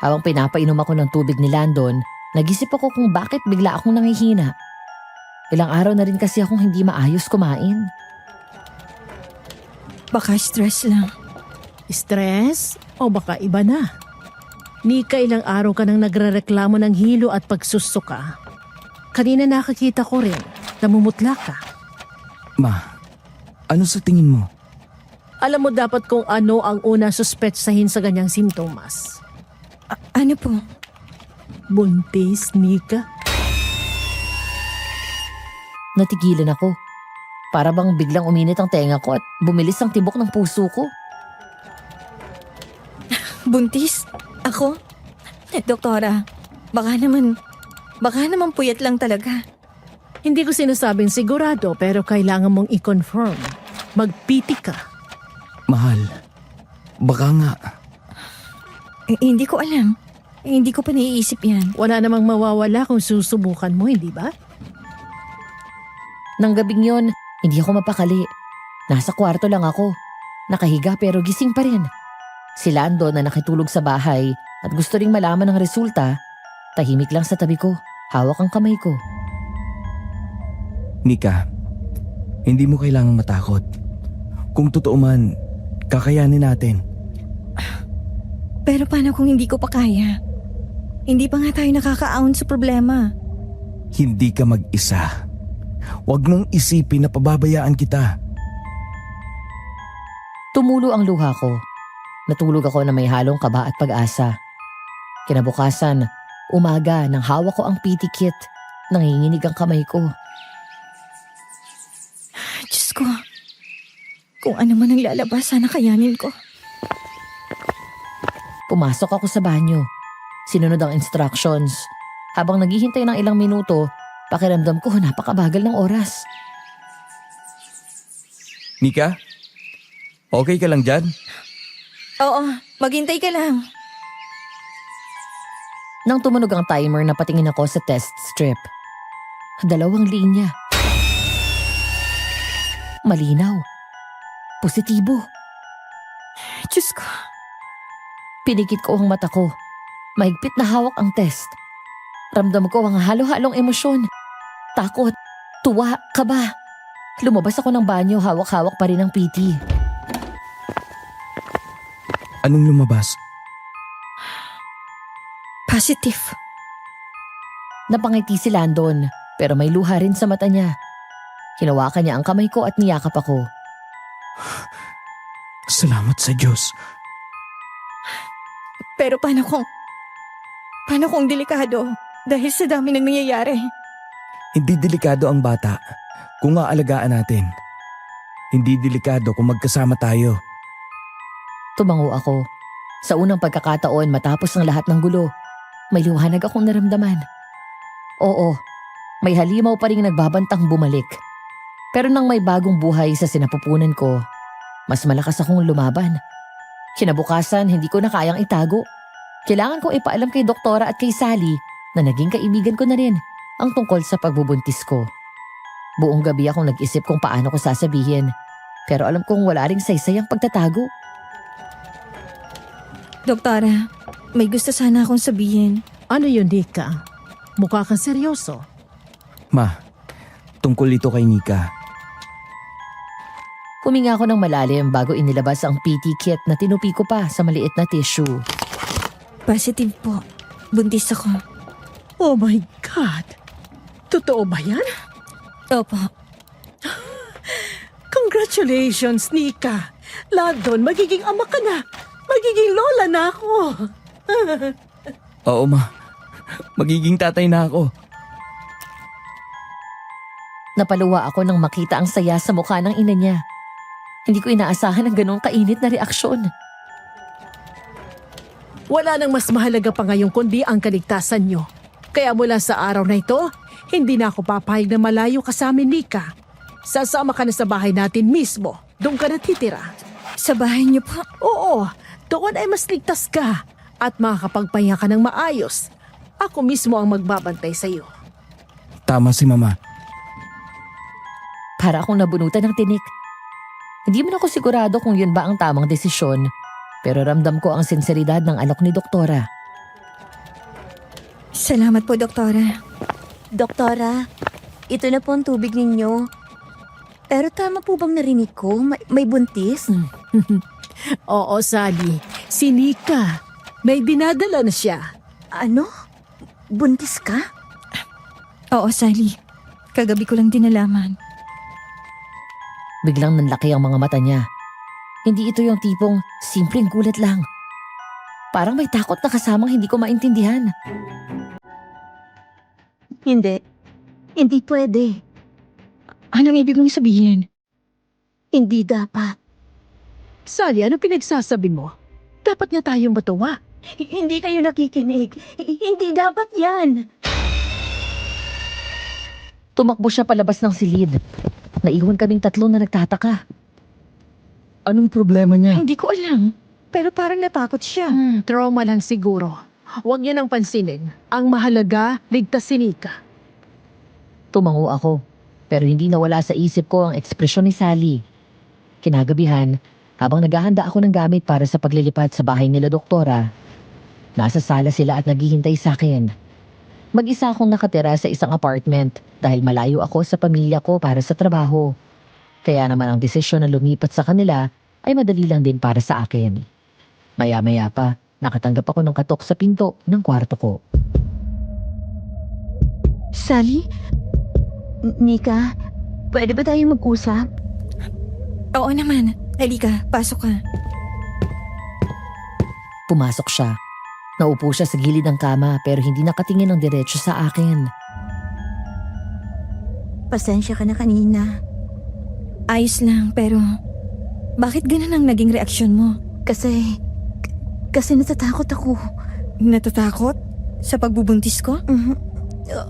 Habang pinapainom ako ng tubig ni Landon, nag-isip ako kung bakit bigla akong nangihina. Ilang araw na rin kasi akong hindi maayos kumain. Baka stress lang. Stress? O baka iba na? Nika, ilang araw ka nang nagrereklamo ng hilo at pagsusuka. Kanina nakakita ko rin, namumutla ka. Ma, ano sa tingin mo? Alam mo dapat kung ano ang una suspetsahin sa ganyang sintomas. Ano po? Buntis, Nika? Natigilan ako. Para bang biglang uminit ang tenga ko at bumilis ang tibok ng puso ko. Buntis? Ako? Doktora, baka naman puyat lang talaga. Hindi ko sinasabing sigurado pero kailangan mong i-confirm. Magpiti ka. Mahal, baka nga. Hindi ko alam. Hindi ko pa naiisip yan. Wala namang mawawala kung susubukan mo, hindi ba? Nang gabing yon, hindi ako mapakali. Nasa kwarto lang ako. Nakahiga pero gising pa rin. Si Lando na nakitulog sa bahay at gusto ring malaman ang resulta, tahimik lang sa tabi ko, hawak ang kamay ko. Nika, hindi mo kailangang matakot. Kung totoo man, kakayanin natin. Pero paano kung hindi ko pa kaya? Hindi pa nga tayo nakakaahon sa problema. Hindi ka mag-isa. Huwag mong isipin na pababayaan kita. Tumulo ang luha ko. Natulog ako na may halong kaba at pag-asa. Kinabukasan, umaga nang hawak ko ang PT kit, nanginginig ang kamay ko. Diyos ko. Kung ano man ang lalabas, sana kayanin ko. Pumasok ako sa banyo. Sinunod ang instructions. Habang naghihintay ng ilang minuto, pakiramdam ko napakabagal ng oras. Nika, okay ka lang dyan? Oo, maghintay ka lang. Nang tumunog ang timer, napatingin ako sa test strip. 2 linya. Malinaw. Positibo. Diyos ko. Pinikit ko ang mata ko. Mahigpit na hawak ang test. Ramdam ko ang halo-halong emosyon. Takot, tuwa, kaba. Lumabas ako ng banyo, hawak-hawak pa rin ang PT. Anong lumabas? Positive. Napangiti si Landon, pero may luha rin sa mata niya. Hinawakan niya ang kamay ko at niyakap ako. Salamat sa Diyos. Pero paano kung delikado? Dahil sa dami ng nangyayari. Hindi delikado ang bata kung aalagaan natin. Hindi delikado kung magkasama tayo. Tumango ako. Sa unang pagkakataon matapos ang lahat ng gulo, may liwanag akong naramdaman. Oo, may halimaw pa rin nagbabantang bumalik. Pero nang may bagong buhay sa sinapupunan ko, mas malakas akong lumaban. Kinabukasan, hindi ko na kayang itago. Kailangan kong ipaalam kay Doktora at kay Sally na naging kaibigan ko na rin ang tungkol sa pagbubuntis ko. Buong gabi akong nag-isip kung paano ko sasabihin. Pero alam kong wala ring saysay ang pagtatago. Doktora, may gusto sana akong sabihin. Ano yun, Nika? Mukha kang seryoso. Ma, tungkol ito kay Nika. Huminga ako ng malalim bago inilabas ang PT kit na tinupi ko pa sa maliit na tissue. Positive po. Buntis ako. Oh my God! Totoo ba yan? Opo. Congratulations, Nika! Landon, magiging ama ka na! Magiging lola na ako! Oo, ma. Magiging tatay na ako. Napaluwa ako nang makita ang saya sa mukha ng ina niya. Hindi ko inaasahan ang ganong kainit na reaksyon. Wala nang mas mahalaga pa ngayon kundi ang kaligtasan nyo. Kaya mula sa araw na ito, hindi na ako papayag na malayo ka sa amin, Nika. Sasama ka na sa bahay natin mismo. Doon ka natitira. Sa bahay niyo po? Oo, doon ay mas ligtas ka at makakapagpahinga ka ng maayos. Ako mismo ang magbabantay sa iyo. Tama si Mama. Para akong nabunutan ng tinik. Hindi man ako sigurado kung yun ba ang tamang desisyon, pero ramdam ko ang sinseridad ng alok ni Doktora. Salamat po, Doktora. Doktora, ito na po ang tubig ninyo. Pero tama po bang narinig ko? May buntis? Oo, Sally. Si Nika. May dinadala na siya. Ano? Buntis ka? Oo, Sally. Kagabi ko lang din nalaman. Biglang nanlaki ang mga mata niya. Hindi ito yung tipong simpleng gulat lang. Parang may takot na kasamang hindi ko maintindihan. Hindi. Hindi pwede. Anong ibig mong sabihin? Hindi dapat. Sally, ano pinagsasabi mo? Dapat nga tayong matuwa. Hindi kayo nakikinig. Hindi dapat yan. Tumakbo siya palabas ng silid. Naiwan kaming tatlo na nagtataka. Anong problema niya? Hindi ko alam. Pero parang natakot siya. Trauma lang siguro. Huwag niya nang pansinin. Ang mahalaga, ligtas si Nika. Tumango ako, pero hindi nawala sa isip ko ang ekspresyon ni Sally. Kinagabihan, habang naghahanda ako ng gamit para sa paglilipat sa bahay nila doktora, nasa sala sila at naghihintay sa akin. Mag-isa akong nakatira sa isang apartment dahil malayo ako sa pamilya ko para sa trabaho. Kaya naman ang desisyon na lumipat sa kanila ay madali lang din para sa akin. Maya-maya pa, nakatanggap ako ng katok sa pinto ng kwarto ko. Sally? Nika, pwede ba tayo mag-usap? Oo naman. Halika, pasok ka. Pumasok siya. Naupo siya sa gilid ng kama pero hindi nakatingin ng diretso sa akin. Pasensya ka na kanina. Ayos lang, pero bakit ganun ang naging reaksyon mo? Kasi natatakot ako. Natatakot? Sa pagbubuntis ko?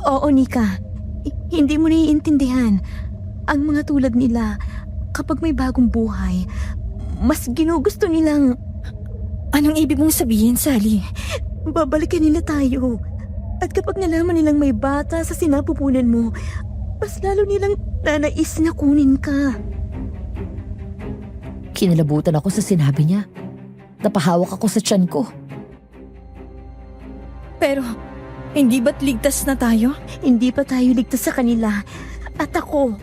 Oo, Nika. Hindi mo naiintindihan. Ang mga tulad nila, kapag may bagong buhay, mas ginugusto nilang Anong ibig mong sabihin, Sally? babalikan nila tayo. At kapag nalaman nilang may bata sa sinapupunan mo, mas lalo nilang nanais na kunin ka. Kinilabutan ako sa sinabi niya. Napahawak ako sa tiyan ko. Pero, hindi ba't ligtas na tayo? Hindi pa tayo ligtas sa kanila. At ako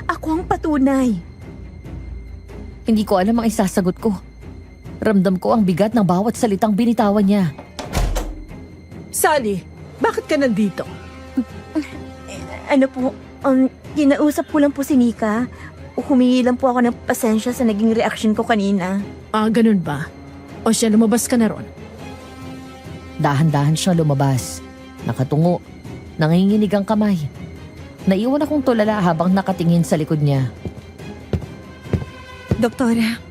ang patunay. Hindi ko alam ang isasagot ko. Ramdam ko ang bigat ng bawat salitang binitawan niya. Sally, bakit ka nandito? Ano po, kinausap ko lang po si Nika. Humingi lang po ako ng pasensya sa naging reaction ko kanina. Ganun ba? O siya, lumabas ka na ron. Dahan-dahan siyang lumabas. Nakatungo. Nanginginig ang kamay. Naiwan akong tulala habang nakatingin sa likod niya. Doktora,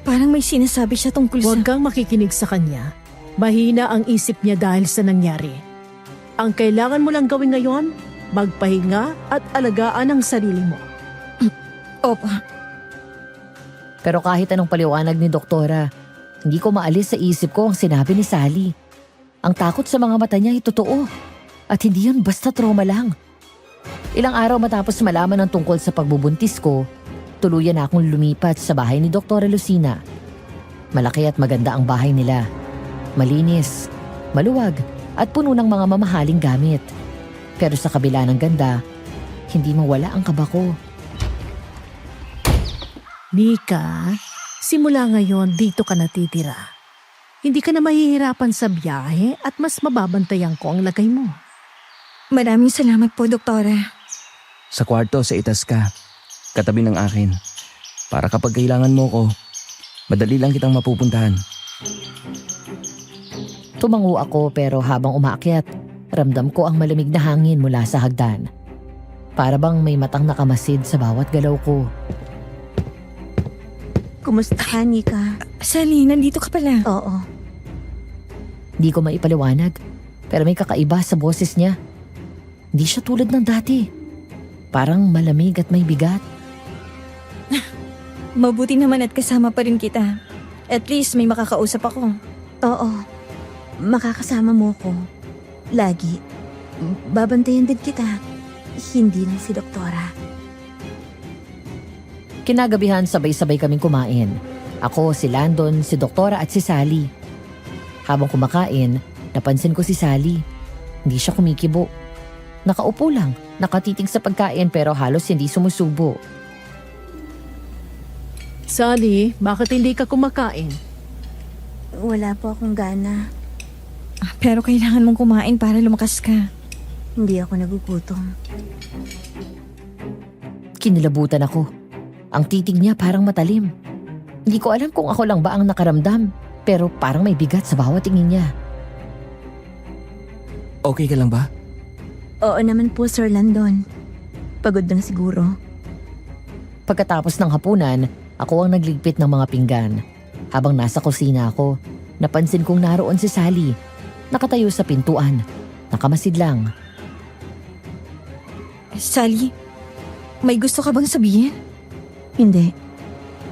parang may sinasabi siya tungkol sa... Huwag kang makikinig sa kanya. Mahina ang isip niya dahil sa nangyari. Ang kailangan mo lang gawin ngayon, magpahinga at alagaan ang sarili mo. Opo. Pero kahit anong paliwanag ni doktora, hindi ko maalis sa isip ko ang sinabi ni Sally. Ang takot sa mga mata niya ay totoo. At hindi yun basta trauma lang. Ilang araw matapos malaman ng tungkol sa pagbubuntis ko, tuluyan na akong lumipat sa bahay ni Doktora Lucina. Malaki at maganda ang bahay nila. Malinis, maluwag, at puno ng mga mamahaling gamit. Pero sa kabila ng ganda, hindi mawala ang kaba ko. Nika, simula ngayon dito ka natitira. Hindi ka na mahihirapan sa biyahe at mas mababantayan ko ang lagay mo. Maraming salamat po, Doktora. Sa kwarto sa itas ka, katabi ng akin. Para kapag kailangan mo ko, madali lang kitang mapupuntahan. Tumango ako pero habang umaakyat, ramdam ko ang malamig na hangin mula sa hagdan. Para bang may matang nakamasid sa bawat galaw ko. Kumusta ka, Nika? Sally, nandito ka pala. Oo. Di ko maipaliwanag, pero may kakaiba sa boses niya. Hindi siya tulad ng dati. Parang malamig at may bigat. Mabuti naman at kasama pa rin kita. At least may makakausap ako. Oo. Makakasama mo ko. Lagi. Babantayan din kita. Hindi lang si Doktora. Kinagabihan sabay-sabay kaming kumain. Ako, si Landon, si Doktora at si Sally. Habang kumakain, napansin ko si Sally. Hindi siya kumikibo. Nakaupo lang, nakatitig sa pagkain pero halos hindi sumusubo. Sally, bakit hindi ka kumakain? Wala po akong gana. Pero kailangan mong kumain para lumakas ka. Hindi ako nagugutom. Kinilabutan ako. Ang titig niya parang matalim. Hindi ko alam kung ako lang ba ang nakaramdam, pero parang may bigat sa bawat tingin niya. Okay ka lang ba? Oo naman po, Sir Landon. Pagod lang siguro. Pagkatapos ng hapunan, ako ang nagligpit ng mga pinggan. Habang nasa kusina ako, napansin kong naroon si Sally. Nakatayo sa pintuan. Nakamasid lang. Sally, may gusto ka bang sabihin? Hindi.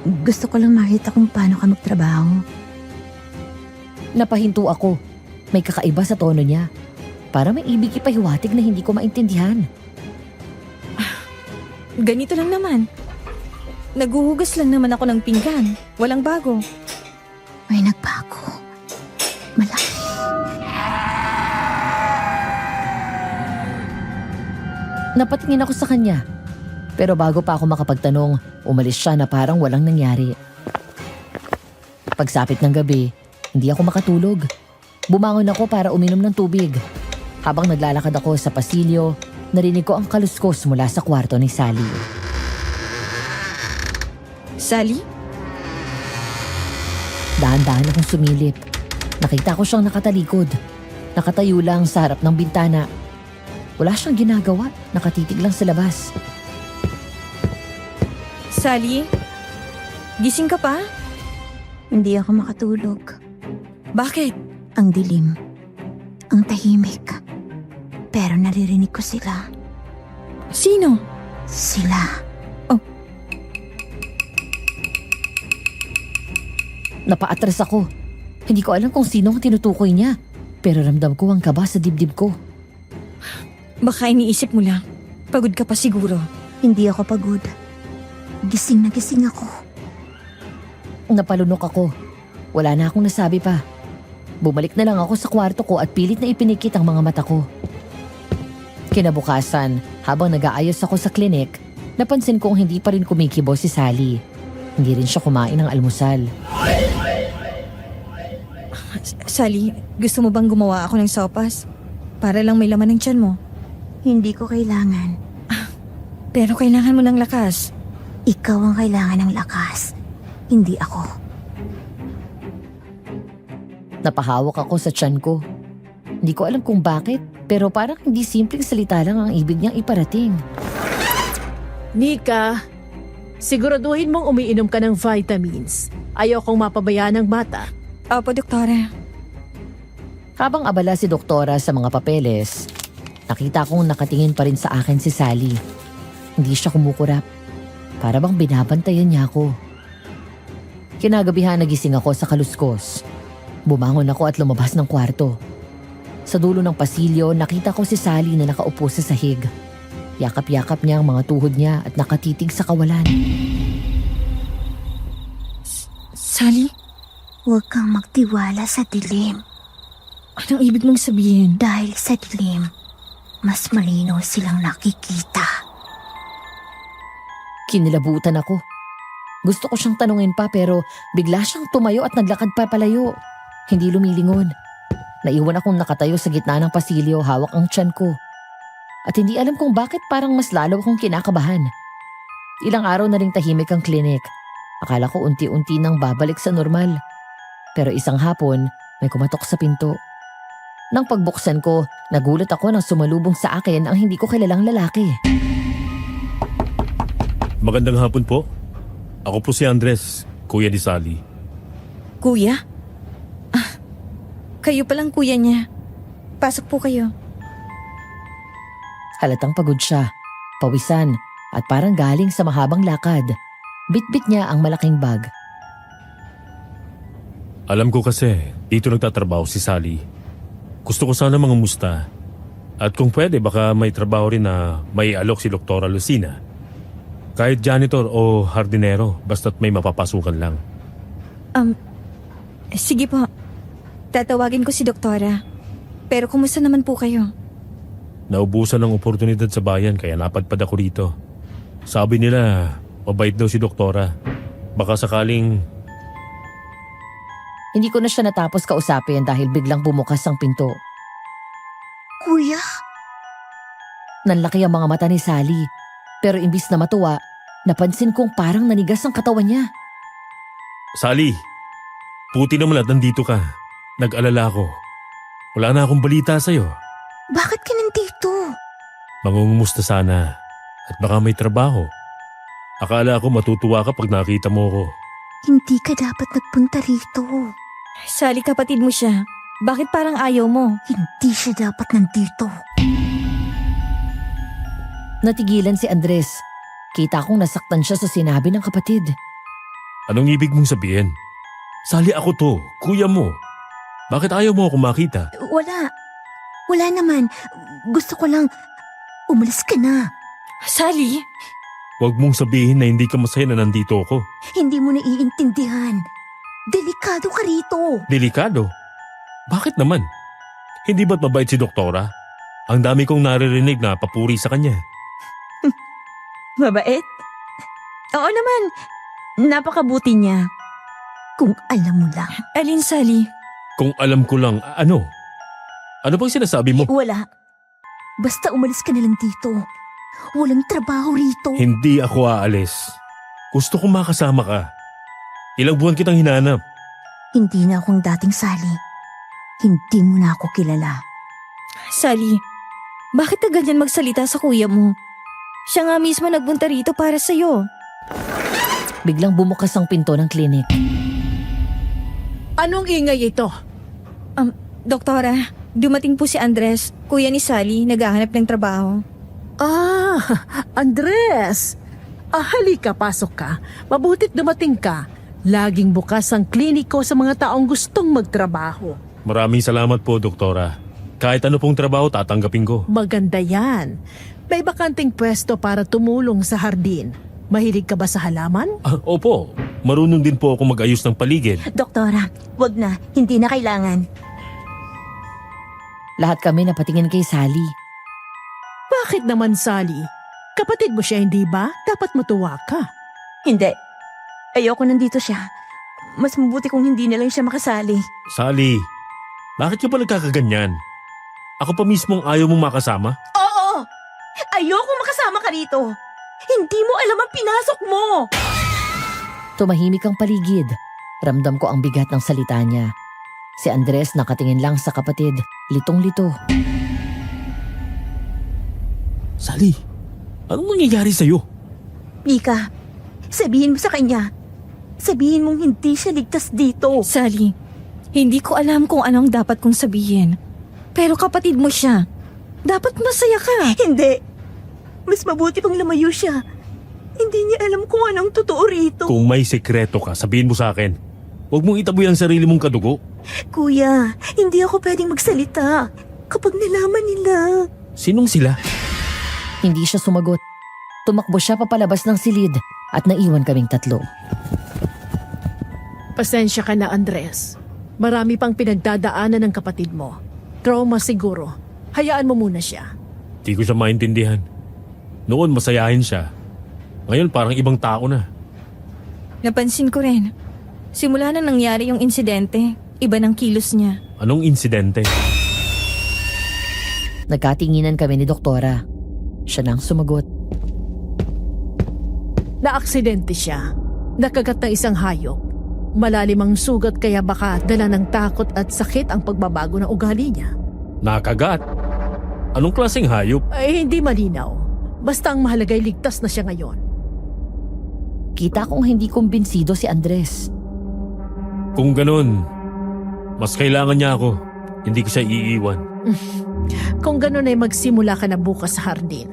Gusto ko lang makita kung paano ka magtrabaho. Napahinto ako. May kakaiba sa tono niya. Para may ibig ipahiwatig na hindi ko maintindihan. Ganito lang naman. Naguhugas lang naman ako ng pinggan. Walang bago. May nagbago. Malaki. Napatingin ako sa kanya. Pero bago pa ako makapagtanong, umalis siya na parang walang nangyari. Pagsapit ng gabi, hindi ako makatulog. Bumangon ako para uminom ng tubig. Habang naglalakad ako sa pasilyo, narinig ko ang kaluskos mula sa kwarto ni Sally. Sally? Dahan-dahan akong sumilip. Nakita ko siyang nakatalikod. Nakatayo lang sa harap ng bintana. Wala siyang ginagawa. Nakatitig lang sa labas. Sally? Gising ka pa? Hindi ako makatulog. Bakit? Ang dilim. Ang tahimik. Pero naririnig ko sila. Sino? Sila. Napaatras ako. Hindi ko alam kung sino ang tinutukoy niya. Pero ramdam ko ang kaba sa dibdib ko. Baka iniisip mo lang. Pagod ka pa siguro. Hindi ako pagod. Gising na gising ako. Napalunok ako. Wala na akong nasabi pa. Bumalik na lang ako sa kwarto ko at pilit na ipinikit ang mga mata ko. Kinabukasan, habang nag-aayos ako sa klinik, napansin kong hindi pa rin kumikibo si Sally. Hindi rin siya kumain ng almusal. Sally, gusto mo bang gumawa ako ng sopas? Para lang may laman ng tiyan mo. Hindi ko kailangan. Pero kailangan mo ng lakas. Ikaw ang kailangan ng lakas. Hindi ako. Napahawak ako sa tiyan ko. Hindi ko alam kung bakit, pero parang hindi simpleng salita lang ang ibig niyang iparating. Nika, siguraduhin mong umiinom ka ng vitamins. Ayaw kong mapabayaan ng bata. Opo, doktora. Habang abala si doktora sa mga papeles, nakita kong nakatingin pa rin sa akin si Sally. Hindi siya kumukurap. Para bang binabantayan niya ako. Kinagabihan nagising ako sa kaluskos. Bumangon ako at lumabas ng kwarto. Sa dulo ng pasilyo, nakita ko si Sally na nakaupo sa sahig. Yakap-yakap niya ang mga tuhod niya at nakatitig sa kawalan. Sally? Huwag kang magtiwala sa dilim. Anong ibig mong sabihin? Dahil sa dilim, mas malinaw silang nakikita. Kinilabutan ako. Gusto ko siyang tanungin pa pero bigla siyang tumayo at naglakad pa palayo. Hindi lumilingon. Naiwan akong nakatayo sa gitna ng pasilyo, hawak ang tiyan ko. At hindi alam kung bakit parang mas lalo akong kinakabahan. Ilang araw na ring tahimik ang klinik. Akala ko unti-unti nang babalik sa normal. Pero isang hapon, may kumatok sa pinto. Nang pagbuksan ko, nagulat ako nang sumalubong sa akin ang hindi ko kilalang lalaki. Magandang hapon po. Ako po si Andres, kuya ni Sally. Kuya? Kayo palang kuya niya. Pasok po kayo. Halatang pagod siya, pawisan, at parang galing sa mahabang lakad. Bitbit niya ang malaking bag. Alam ko kasi, dito nagtatrabaho si Sally. Gusto ko sana mangamusta. At kung pwede, baka may trabaho rin na may alok si Doktora Lucina. Kahit janitor o hardinero, basta't may mapapasukan lang. Sige po. Tatawagin ko si doktora. Pero kumusta naman po kayo? Naubusan ng oportunidad sa bayan kaya napadpad ako rito. Sabi nila, mabait daw si Doktora. Baka sakaling Hindi ko na siya natapos kausapin dahil biglang bumukas ang pinto. Kuya? Nanlaki ang mga mata ni Sally. Pero imbis na matuwa, napansin kong parang nanigas ang katawan niya. Sally, puti naman at nandito ka. Nag-alala ako. Wala na akong balita sa'yo. Bakit ka nandito? Mangungumusta sana at baka may trabaho. Akala ko matutuwa ka pag nakita mo ko. Hindi ka dapat nagpunta rito. Sally, kapatid mo siya. Bakit parang ayaw mo? Hindi siya dapat nandito. Natigilan si Andres. Kita kong nasaktan siya sa sinabi ng kapatid. Anong ibig mong sabihin? Sally, ako to, kuya mo. Bakit ayaw mo ako makita? Wala. Wala naman. Gusto ko lang, umalis ka na. Sally! Huwag mong sabihin na hindi ka masaya na nandito ako. Hindi mo naiintindihan. Delikado ka rito. Delikado? Bakit naman? Hindi ba't mabait si Doktora? Ang dami kong naririnig na papuri sa kanya. Mabait? Oo naman. Napakabuti niya. Kung alam mo lang. Alin, Sally? Kung alam ko lang, ano? Ano bang sinasabi mo? Wala. Basta umalis ka na lang dito. Walang trabaho rito. Hindi ako aalis. Gusto kong makasama ka. Ilang buwan kitang hinanap. Hindi na akong dating Sally. Hindi mo na ako kilala. Sally, bakit ka ganyan magsalita sa kuya mo? Siya nga mismo nagbunta rito para sa'yo. Biglang bumukas ang pinto ng klinik. Anong ingay ito? Doktora, dumating po si Andres, kuya ni Sally, naghahanap ng trabaho. Ah, Andres! Halika, pasok ka. Mabutit dumating ka. Laging bukas ang kliniko sa mga taong gustong magtrabaho. Maraming salamat po, Doktora. Kahit ano pong trabaho, tatanggapin ko. Maganda yan. May bakanting pwesto para tumulong sa hardin. Mahilig ka ba sa halaman? Opo, marunong din po ako mag-ayos ng paligid. Doktora, wag na. Hindi na kailangan. Lahat kami napatingin kay Sally. Bakit naman, Sally? Kapatid mo siya, hindi ba? Dapat matuwa ka. Hindi. Ayoko nandito siya. Mas mabuti kung hindi na lang siya makasali. Sally, bakit ka pa nagkakaganyan? Ako pa mismo ang ayaw mong makasama? Oo! Ayoko makasama ka rito. Hindi mo alam ang pinasok mo. Tumahimik ang paligid. Ramdam ko ang bigat ng salita niya. Si Andres nakatingin lang sa kapatid, litong-lito. Sally, anong nangyayari sa'yo? Mika, sabihin mo sa kanya. Sabihin mong hindi siya ligtas dito. Sally, hindi ko alam kung anong dapat kong sabihin. Pero kapatid mo siya. Dapat masaya ka. Hindi. Mas mabuti pang lumayo siya. Hindi niya alam kung anong totoo rito. Kung may sekreto ka, sabihin mo sa akin. Huwag mong itaboy ang sarili mong kadugo. Kuya, hindi ako pwedeng magsalita. Kapag nalaman nila. Sinong sila? Hindi siya sumagot. Tumakbo siya papalabas ng silid at naiwan kaming tatlo. Pasensya ka na, Andres. Marami pang pinagdadaanan ng kapatid mo. Trauma siguro. Hayaan mo muna siya. Di ko siya maintindihan. Noon masayahin siya. Ngayon parang ibang tao na. Napansin ko rin. Simula na nangyari yung insidente, iba ng kilos niya. Anong insidente? Nagkatinginan kami ni Doktora. Siya nang sumagot. Naaksidente siya. Nakagat ng isang hayop. Malalim ang sugat kaya baka dala ng takot at sakit ang pagbabago ng ugali niya. Nakagat? Anong klaseng hayop? Ay, hindi malinaw. Basta ang mahalagay ligtas na siya ngayon. Kita kong hindi kumbinsido si Andres. Kung ganun, mas kailangan niya ako. Hindi ko siya iiwan. Kung ganun ay magsimula ka na bukas sa hardin.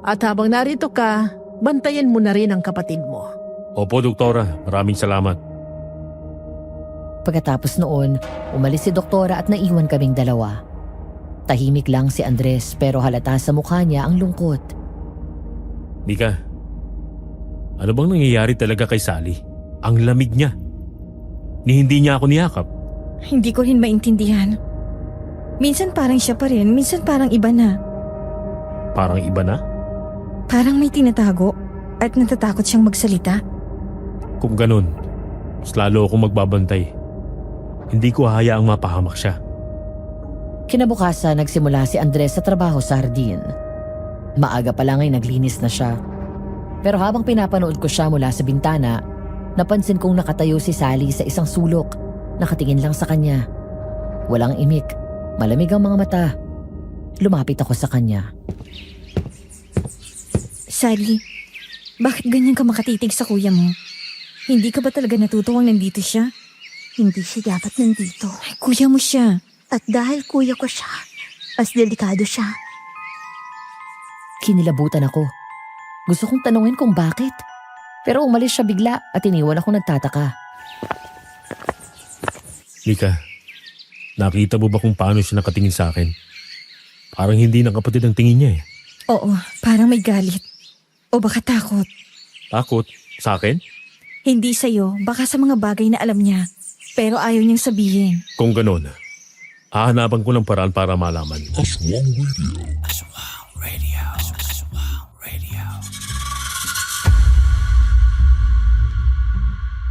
At habang narito ka, bantayan mo na rin ang kapatid mo. Opo, Doktora. Maraming salamat. Pagkatapos noon, umalis si Doktora at naiwan kaming dalawa. Tahimik lang si Andres pero halata sa mukha niya ang lungkot. Mika, ano bang nangyayari talaga kay Sally? Ang lamig niya. Ni hindi niya ako niyakap. Hindi ko rin maintindihan. Minsan parang siya pa rin, minsan parang iba na. Parang iba na? Parang may tinatago at natatakot siyang magsalita. Kung ganun, mas lalo akong magbabantay. Hindi ko hahayaang mapahamak siya. Kinabukasan, nagsimula si Andres sa trabaho sa hardin. Maaga pa lang ay naglinis na siya. Pero habang pinapanood ko siya mula sa bintana, napansin kong nakatayo si Sally sa isang sulok, nakatingin lang sa kanya. Walang imik, malamig ang mga mata. Lumapit ako sa kanya. Sally, bakit ganyan ka makatitig sa kuya mo? Hindi ka ba talaga natutuwang nandito siya? Hindi siya dapat nandito. Ay, kuya mo siya. At dahil kuya ko siya, mas delikado siya. Kinilabutan ako. Gusto kong tanungin kung bakit. Pero umalis siya bigla at iniwan ako nagtataka. Mika, nakita mo ba kung paano siya nakatingin sa akin? Parang hindi ng kapatid ang tingin niya eh. Oo, parang may galit. O baka takot. Takot? Sa akin? Hindi sa'yo, baka sa mga bagay na alam niya. Pero ayaw niyang sabihin. Kung ganon, hahanapan ko ng paraan para malaman. Aswang Radio.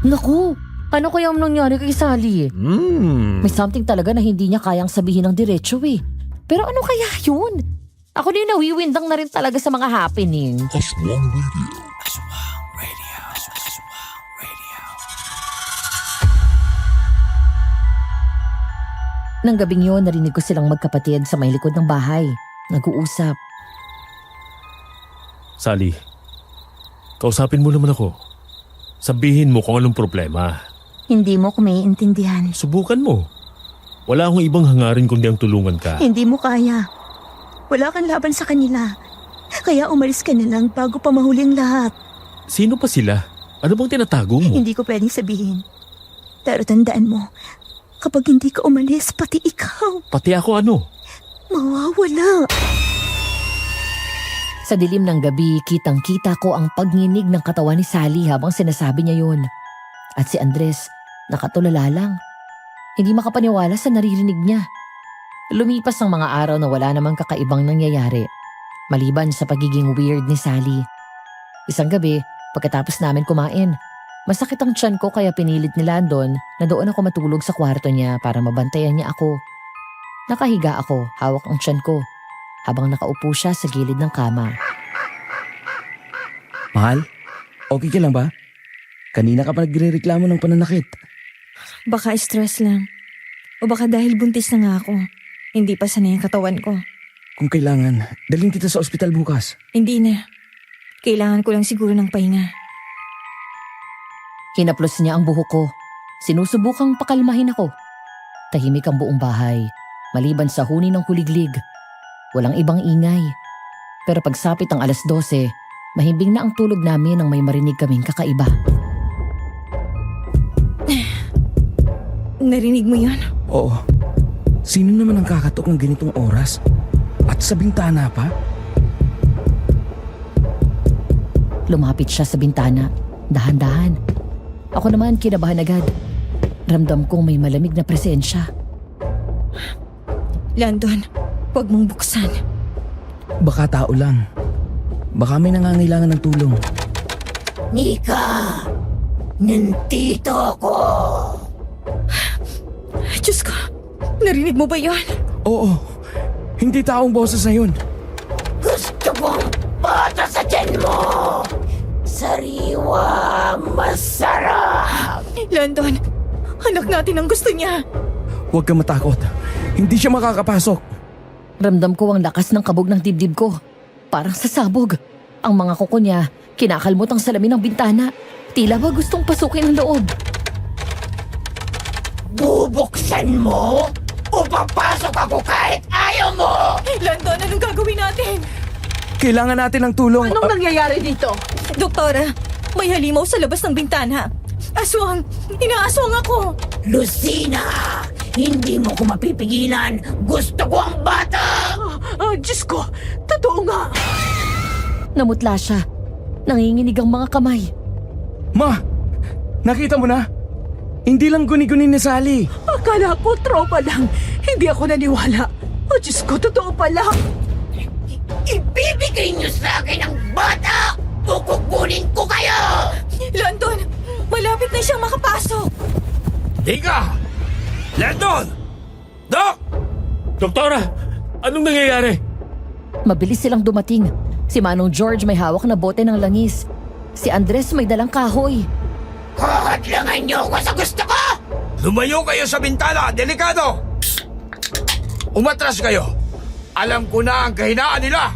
Naku, ano kaya ang nangyari kay Sally? May something talaga na hindi niya kayang sabihin ng diretso eh. Pero ano kaya yun? Ako din nawiwindang na rin talaga sa mga happening. Aswang Radio. Nang gabing yun, narinig ko silang magkapatid sa may likod ng bahay. Nag-uusap. Sally, kausapin mo naman ako. Sabihin mo kung anong problema. Hindi mo ko maiintindihan. Subukan mo. Wala akong ibang hangarin kundi ang tulungan ka. Hindi mo kaya. Wala kang laban sa kanila. Kaya umalis ka na lang bago pa mahuli ang lahat. Sino pa sila? Ano bang tinatago mo? Hindi ko pwedeng sabihin. Pero tandaan mo, kapag hindi ka umalis, pati ikaw, Pati ako ano? mawawala. Sa dilim ng gabi, kitang-kita ko ang pagninig ng katawan ni Sally habang sinasabi niya yun. At si Andres, nakatulala lang. Hindi makapaniwala sa naririnig niya. Lumipas ang mga araw na wala namang kakaibang nangyayari, maliban sa pagiging weird ni Sally. Isang gabi, pagkatapos namin kumain, masakit ang tiyan ko kaya pinilit ni Landon na doon ako matulog sa kwarto niya para mabantayan niya ako. Nakahiga ako, hawak ang tiyan ko, habang nakaupo siya sa gilid ng kama. Mahal, okay ka lang ba? Kanina ka pa nagre-reklamo ng pananakit. Baka stress lang. O baka dahil buntis na nga ako. Hindi pa sanay ang katawan ko. Kung kailangan, dalhin kita sa ospital bukas. Hindi na. Kailangan ko lang siguro ng pahinga. Hinaplos niya ang buhok ko. Sinusubukang pakalmahin ako. Tahimik ang buong bahay, maliban sa huni ng kuliglig. Walang ibang ingay. Pero pagsapit ang 12:00, mahimbing na ang tulog namin nang may marinig kaming kakaiba. Narinig mo yun? Oo. Sino naman ang kakatok ng ganitong oras? At sa bintana pa? Lumapit siya sa bintana, dahan-dahan. Ako naman kinabahan agad. Ramdam kong may malamig na presensya. Landon, huwag mong buksan. Baka tao lang. Baka may nangangailangan ng tulong. Nika, nandito ako. Diyos ko, narinig mo ba yun? Oo. Hindi taong boses na yun. Gusto kong bata sa tiyan mo. Sariwa, masarap. Landon, anak natin ang gusto niya. Huwag kang matakot. Hindi siya makakapasok. Ramdam ko ang lakas ng kabog ng dibdib ko. Parang sasabog. Ang mga kuko niya, kinakalmot ang salamin ng bintana. Tila ba gustong pasukin ang loob? Bubuksan mo o papasok ako kahit ayaw mo. Landon, anong gagawin natin? Kailangan natin ng tulong. nangyayari dito? Doktora, may halimaw sa labas ng bintana. Aswang! Inaaswang ako! Lucina, hindi mo ko mapipigilan. Gusto ko ang bata. Diyos ko, totoo nga. Namutla siya. Nanginginig ang mga kamay. Ma! Nakita mo na? Hindi lang guni-guni ni Sally. Akala ko tropa lang. Hindi ako naniwala. Diyos ko, totoo pala. Ibibigay niyo sa akin ang bata o kukunin ko kayo. Landon, malapit na siyang makapasok. Tika! Landon! Dok! Doktora! Anong nangyayari? Mabilis silang dumating. Si Manong George may hawak na bote ng langis. Si Andres may dalang kahoy. Hahadlangan niyo ako sa gusto ko. Lumayo kayo sa bintana! Delikado! Umatras kayo! Alam ko na ang kahinaan nila!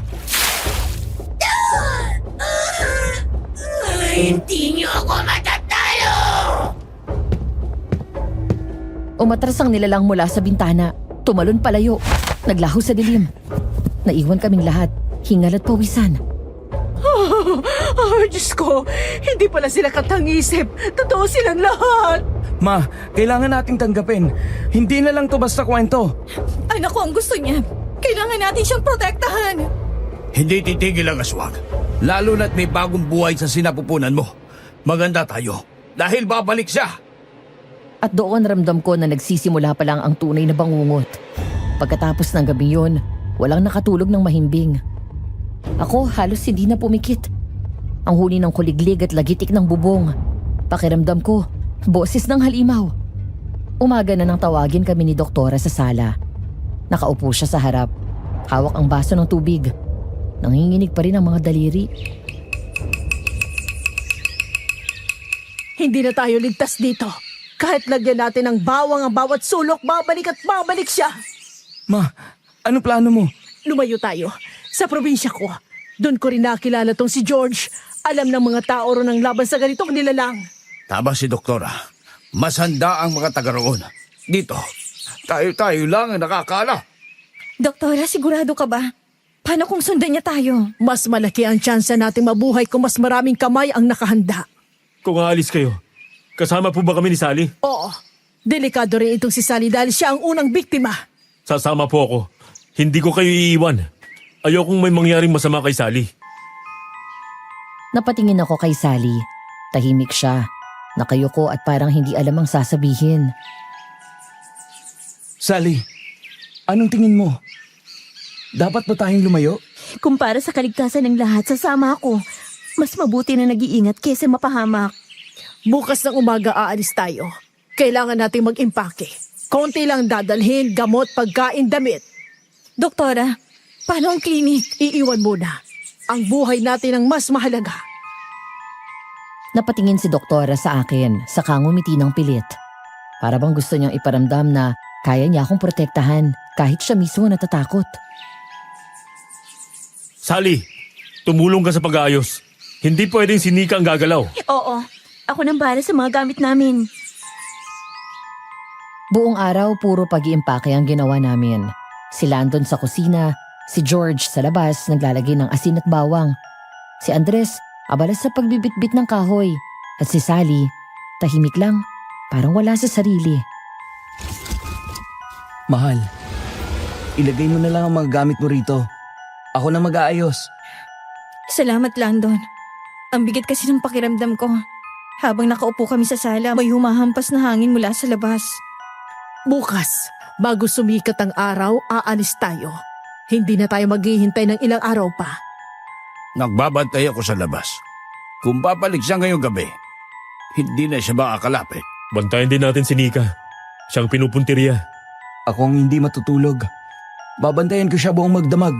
Hindi niyo ako matatalo. Umatras ang nilalang mula sa bintana. Tumalon palayo. Naglaho sa dilim. Naiwan kaming lahat. Hingal at pawisan. Diyos ko, hindi pala sila katangisip. Totoo silang lahat. Ma, kailangan nating tanggapin. Hindi na lang to basta kwento. Anak ko ang gusto niya. Kailangan natin siyang protektahan. Hindi titigil ang aswang. Lalo na't may bagong buhay sa sinapupunan mo. Maganda tayo. Dahil babalik siya. At doon ramdam ko na nagsisimula pa lang ang tunay na bangungot. Pagkatapos ng gabi yun, walang nakatulog ng mahimbing. Ako halos hindi na pumikit. Ang huni ng kuliglig at lagitik ng bubong. Pakiramdam ko, boses ng halimaw. Umaga na nang tawagin kami ni Doktora sa sala. Nakaupo siya sa harap. Hawak ang baso ng tubig. Nanginginig pa rin ang mga daliri. Hindi na tayo ligtas dito. Kahit lagyan natin ng bawang ang bawat sulok, babalik at babalik siya. Ma, ano plano mo? Lumayo tayo. Sa probinsya ko. Doon ko rin nakilala tong si George. Alam ng mga tao ron ang laban sa ganitong nilalang. Tama si Doktora. Mas handa ang mga taga roon. Dito, tayo lang ang nakakala. Doktora, sigurado ka ba? Paano kung sundan niya tayo? Mas malaki ang tsansa nating mabuhay kung mas maraming kamay ang nakahanda. Kung aalis kayo, kasama po ba kami ni Sally? Oo. Delikado rin itong si Sally dahil siya ang unang biktima. Sasama po ako. Hindi ko kayo iiwan. Ayokong may mangyaring masama kay Sally. Napatingin ako kay Sally. Tahimik siya. Nakayuko at parang hindi alam ang sasabihin. Sally, anong tingin mo? Dapat ba tayong lumayo? Kung para sa kaligtasan ng lahat, sasama ako. Mas mabuti na nag-iingat kaysa mapahamak. Bukas ng umaga aalis tayo. Kailangan nating mag-impake. Konti lang dadalhin, gamot, pagkain, damit. Doktora, paano ang klinik? Iiwan muna. Ang buhay natin ang mas mahalaga. Napatingin si Doktora sa akin, saka ngumiti ng pilit. Para bang gusto niyang iparamdam na kaya niya akong protektahan kahit siya mismo natatakot. Sally, tumulong ka sa pag-aayos. Hindi pwedeng si Nika ang gagalaw. Oo, ako nang bahala sa mga gamit namin. Buong araw puro pag-iimpake ang ginawa namin. Si Landon sa kusina, si George sa labas naglalagay ng asin at bawang. Si Andres abala sa pagbibitbit ng kahoy. At si Sally, tahimik lang, parang wala sa sarili. Mahal, ilagay mo na lang ang mga gamit mo rito. Ako na mag-aayos. Salamat, Landon. Ang bigat kasi ng pakiramdam ko. Habang nakaupo kami sa sala, may humahampas na hangin mula sa labas. Bukas, bago sumikat ang araw, aalis tayo. Hindi na tayo maghihintay ng ilang araw pa. Nagbabantay ako sa labas. Kung babalik siya ngayong gabi, hindi na siya makakalapit. Bantayan din natin si Nika. Siyang pinupuntirya. Ako ang hindi matutulog. Babantayan ko siya buong magdamag.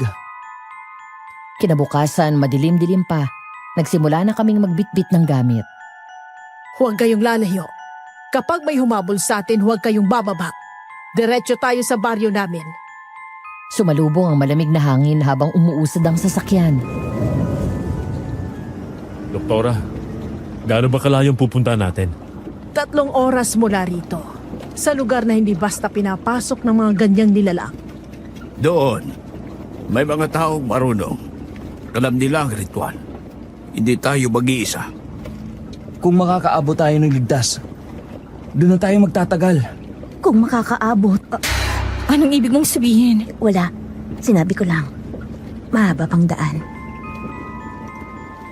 Kinabukasan, madilim-dilim pa. Nagsimula na kaming magbitbit ng gamit. Huwag kayong lalayo. Kapag may humabol sa atin, huwag kayong bababa. Diretso tayo sa baryo namin. Sumalubong ang malamig na hangin habang umuusad ang sasakyan. Doktora, gaano ba kalayong pupunta natin? 3 oras mula rito. Sa lugar na hindi basta pinapasok ng mga ganyang nilalang. Doon, may mga taong marunong. Alam nila ang ritual. Hindi tayo mag-iisa. Kung makakaabot tayo ng ligtas, doon na tayo magtatagal. Kung makakaabot, Anong ibig mong sabihin? wala. Sinabi ko lang. Mahaba pang daan.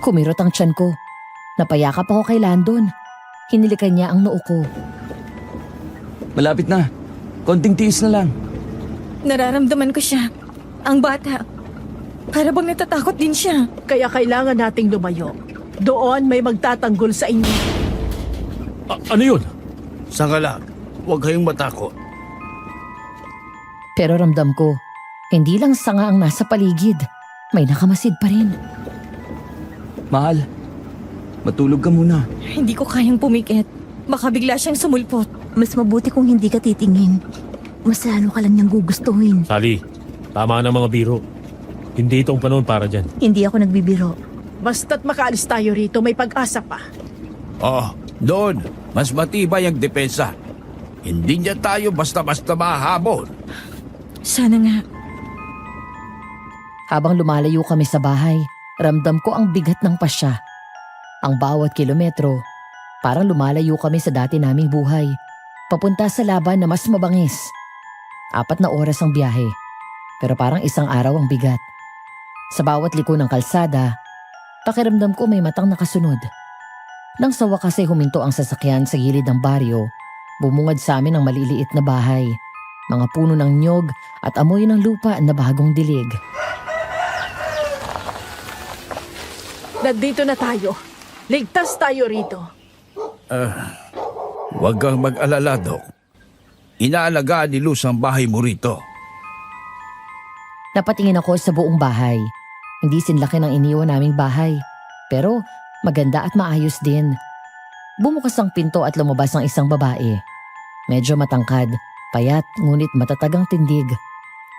Kumirot ang tiyan ko. Napayakap ako kay Landon. Hinilikan niya ang noo ko. Malapit na. Konting tiis na lang. Nararamdaman ko siya. Ang bata. Para bang natatakot din siya. Kaya kailangan nating lumayo. Doon may magtatanggol sa inyo. Ano yun? Saka lang, huwag kayong matakot. Pero ramdam ko, hindi lang sanga ang nasa paligid. May nakamasid pa rin. Mahal, matulog ka muna. Hindi ko kayang pumikit. Baka bigla siyang sumulpot. Mas mabuti kung hindi ka titingin. Mas lalo ka lang niyang gugustuhin. Sally, tama na mga biro. Hindi itong panahon para dyan. Hindi ako nagbibiro. Basta't makaalis tayo rito, may pag-asa pa. Oo, doon, mas matibay ang depensa. Hindi niya tayo basta-basta mahabol. Sana nga. Habang lumalayo kami sa bahay, ramdam ko ang bigat ng pasya. Ang bawat kilometro, parang lumalayo kami sa dati naming buhay, papunta sa laban na mas mabangis. 4 na oras ang biyahe, pero parang isang araw ang bigat. Sa bawat liko ng kalsada, pakiramdam ko may matang nakasunod. Nang sa wakas ay huminto ang sasakyan sa gilid ng baryo, bumungad sa amin ang maliliit na bahay, mga puno ng nyog at amoy ng lupa na bagong dilig. Nandito na tayo. Ligtas tayo rito. Huwag kang mag-alala, Dok. Inaalagaan ni Luz ang bahay mo rito. Napatingin ako sa buong bahay. Hindi sinlaki ng iniwan naming bahay, pero maganda at maayos din. Bumukas ang pinto at lumabas ang isang babae. Medyo matangkad, payat ngunit matatagang tindig.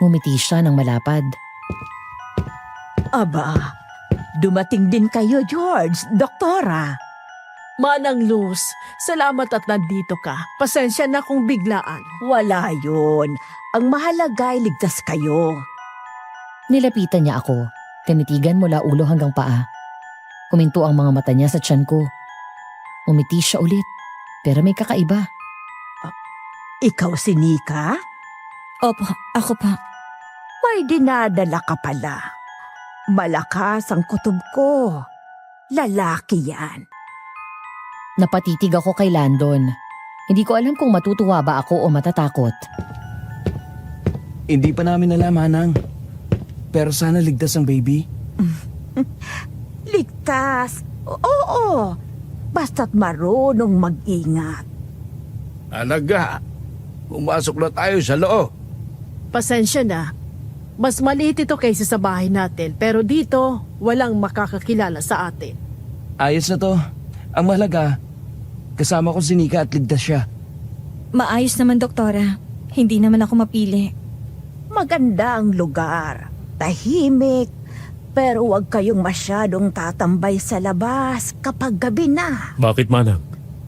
Ngumiti siya ng malapad. Aba, dumating din kayo, George, Doktora. Manang Luz, salamat at nandito ka. Pasensya na kung biglaan. Wala yun. Ang mahalaga ay ligtas kayo. Nilapitan niya ako. Tinitigan mula ulo hanggang paa. Huminto ang mga mata niya sa tiyan ko. Umiti siya ulit, pero may kakaiba. Ikaw si Nika? Opo, ako pa. May dinadala ka pala. Malakas ang kutob ko. Lalaki yan. Napatitig ako kay Landon. Hindi ko alam kung matutuwa ba ako o matatakot. Hindi pa namin alam, Manang. Pero sana ligtas ang baby. Ligtas. Oo. Basta't marunong mag-ingat. Alaga, pumasok na tayo sa loob. Pasensya na. Mas maliit ito kaysa sa bahay natin, pero dito, walang makakakilala sa atin. Ayos na to. Ang mahalaga, kasama ko si Nika at ligtas siya. Maayos naman, Doktora. Hindi naman ako mapili. Maganda ang lugar. Tahimik. Pero huwag kayong masyadong tatambay sa labas kapag gabi na. Bakit, Manang?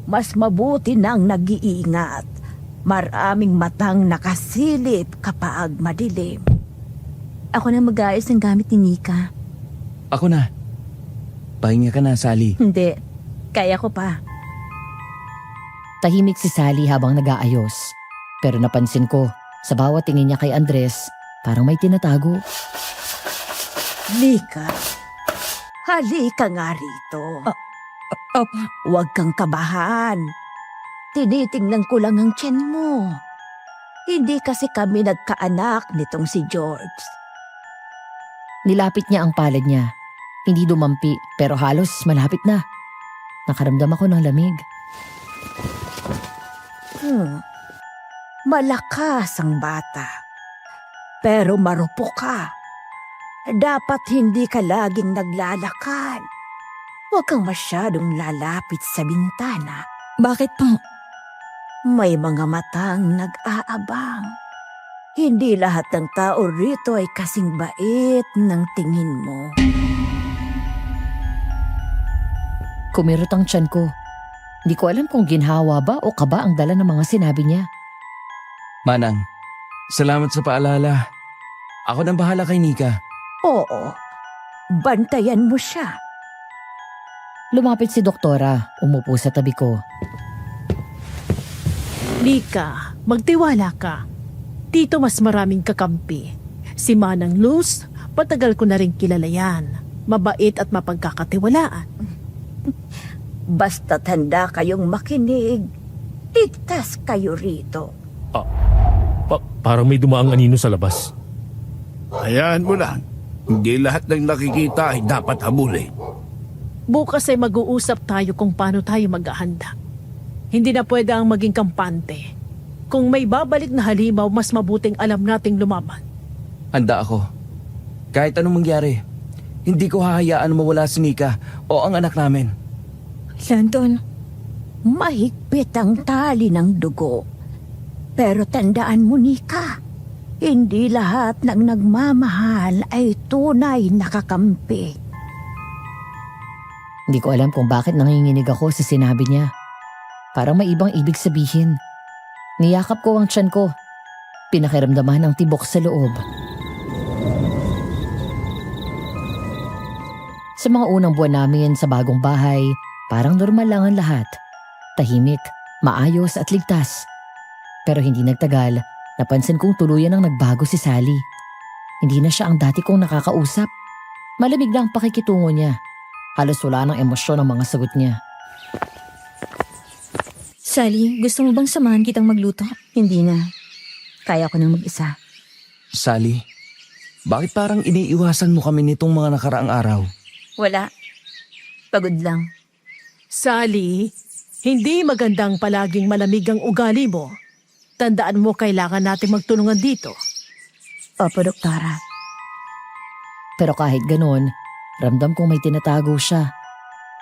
Mas mabuti nang nag-iingat. Maraming matang nakasilip kapag madilim. Ako na mag-aayos ng gamit ni Nika. Ako na. Pahinga ka na, Sally. Hindi. Kaya ko pa. Tahimik si Sally habang nag-aayos. Pero napansin ko, sa bawat tingin niya kay Andres, parang may tinatago. Nika, halika nga rito. Opo. Huwag kang kabahan. Tinitingnan ko lang ang tiyan mo. Hindi kasi kami nagkaanak nitong si George. Nilapit niya ang palad niya. Hindi dumampi pero halos malapit na. Nakaramdam ako ng lamig. Malakas ang bata. Pero marupok ka. Dapat hindi ka laging naglalakad. Huwag kang masyadong lalapit sa bintana. Bakit po? May mga matang nag-aabang. Hindi lahat ng tao rito ay kasing bait ng tingin mo. Kumirot ang tiyan ko. Hindi ko alam kung ginhawa ba o kaba ang dala ng mga sinabi niya. Manang, salamat sa paalala. Ako nang bahala kay Nika. Oo, bantayan mo siya. Lumapit si Doktora, umupo sa tabi ko. Nika, magtiwala ka. Dito mas maraming kakampi. Si Manang Luz, patagal ko na rin kilala yan. Mabait at mapagkakatiwalaan. Basta tanda kayong makinig. Ligtas kayo rito. Parang may dumaang anino sa labas. Hayaan mo lang. Hindi lahat ng nakikita ay dapat habulin. Bukas ay mag-uusap tayo kung paano tayo maghahanda. Hindi na pwede ang maging kampante. Kung may babalik na halimaw, mas mabuting alam nating lumaban. Handa ako. Kahit anong mangyari, hindi ko hahayaan mawala si Nika o ang anak namin. Landon, Mahigpit ang tali ng dugo. Pero tandaan mo, Nika, hindi lahat ng nagmamahal ay tunay na kakampi. Hindi ko alam kung bakit nanginginig ako sa sinabi niya. Parang may ibang ibig sabihin. Niyakap ko ang tiyan ko. Pinakiramdaman ang tibok sa loob. Sa mga unang buwan namin sa bagong bahay, parang normal lang ang lahat. Tahimik, maayos at ligtas. Pero hindi nagtagal, napansin kong tuluyan ang nagbago si Sally. Hindi na siya ang dati kong nakakausap. Malamig na ang pakikitungo niya. Halos wala ng emosyon ang mga sagot niya. Sally, gusto mo bang samahan kitang magluto? Hindi na. Kaya ko nang mag-isa. Sally, bakit parang iniiwasan mo kami nitong mga nakaraang araw? Wala. Pagod lang. Sally, hindi magandang palaging malamig ang ugali mo. Tandaan mo, kailangan natin magtulungan dito. Opo, Doktora. Pero kahit ganon, ramdam kong may tinatago siya.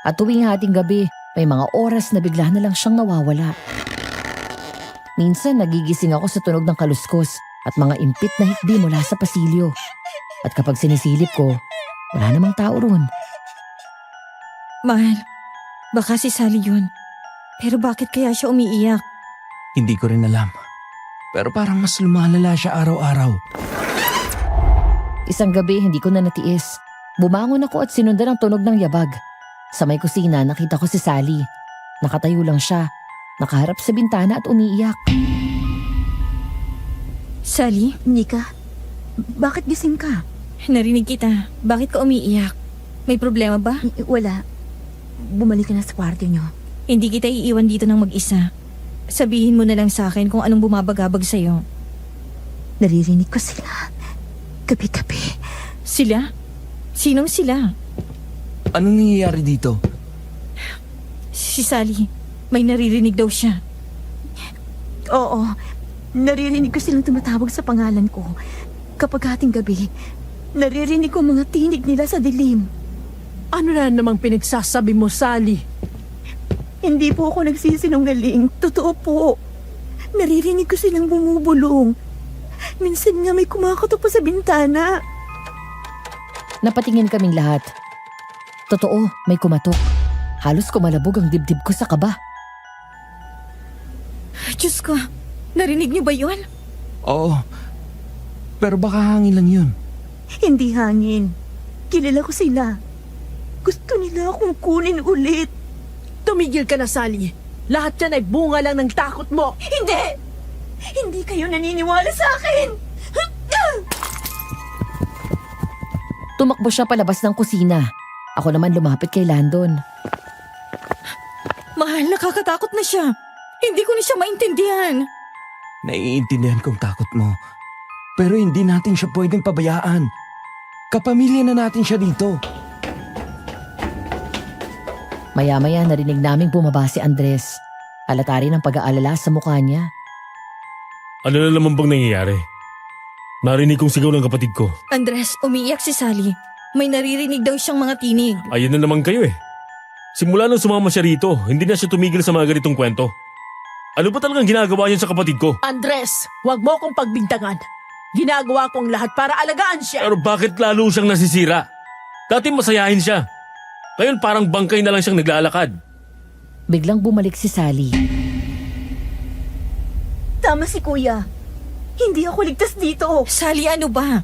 At tuwing hating gabi, may mga oras na bigla na lang siyang nawawala. Minsan nagigising ako sa tunog ng kaluskos at mga impit na hikbi mula sa pasilyo. At kapag sinisilip ko, wala namang tao roon. Mahal, baka si Sally yun. Pero bakit kaya siya umiiyak? Hindi ko rin alam. Pero parang mas lumalala siya araw-araw. Isang gabi hindi ko na natiis. Bumangon ako at sinundan ang tunog ng yabag. Sa may kusina nakita ko si Sally. Nakatayo lang siya, nakaharap sa bintana at umiiyak. Sally, Nika, bakit gising ka? narinig kita. Bakit ka umiiyak? May problema ba? Wala. Bumalik ka na sa kwarto niyo. Hindi kita iiwan dito ng mag-isa. Sabihin mo na lang sa akin kung anong bumabagabag sa'yo. Naririnig ko sila. Gabi-gabi. Sila? Sinong sila? Anong nangyayari dito? Si Sally. May naririnig daw siya. Oo. Naririnig ko silang tumatawag sa pangalan ko. Kapag hating gabi, naririnig ko mga tinig nila sa dilim. Ano na namang pinagsasabi mo, Sally? Hindi po ako nagsisinungaling. Totoo po. Naririnig ko silang bumubulong. Minsan nga may kumakatok pa sa bintana. Napatingin kaming lahat. Totoo, may kumatok. Halos kumalabog ang dibdib ko sa kaba. Diyos ko, narinig niyo ba yun? Oo. Pero baka hangin lang yun. Hindi hangin. Kilala ko sila. Gusto nila akong kunin ulit. Tumigil ka na, Sally. Lahat yan ay bunga lang ng takot mo. Hindi! Hindi kayo naniniwala sa akin! Tumakbo siya palabas ng kusina. Ako naman lumapit kay Landon. Mahal, nakakatakot na siya. Hindi ko na siya maintindihan. Naiintindihan kong takot mo. Pero hindi natin siya pwedeng pabayaan. Kapamilya na natin siya dito. Maya-maya narinig naming bumaba si Andres. Halata rin ang pag-aalala sa mukha niya. Ano na naman bang nangyayari? Narinig kong sigaw ng kapatid ko. Andres, umiiyak si Sally. May naririnig daw siyang mga tinig. Ayan na naman kayo eh. Simula nang sumama siya rito, hindi na siya tumigil sa mga ganitong kwento. Ano ba talagang ginagawa niya sa kapatid ko? Andres, huwag mo akong pagbintangan. Ginagawa kong lahat para alagaan siya. Pero bakit lalo siyang nasisira? Dati masayahin siya. Ngayon parang bangkay na lang siyang naglalakad. Biglang bumalik si Sally. Tama si Kuya. Hindi ako ligtas dito. Sally, ano ba?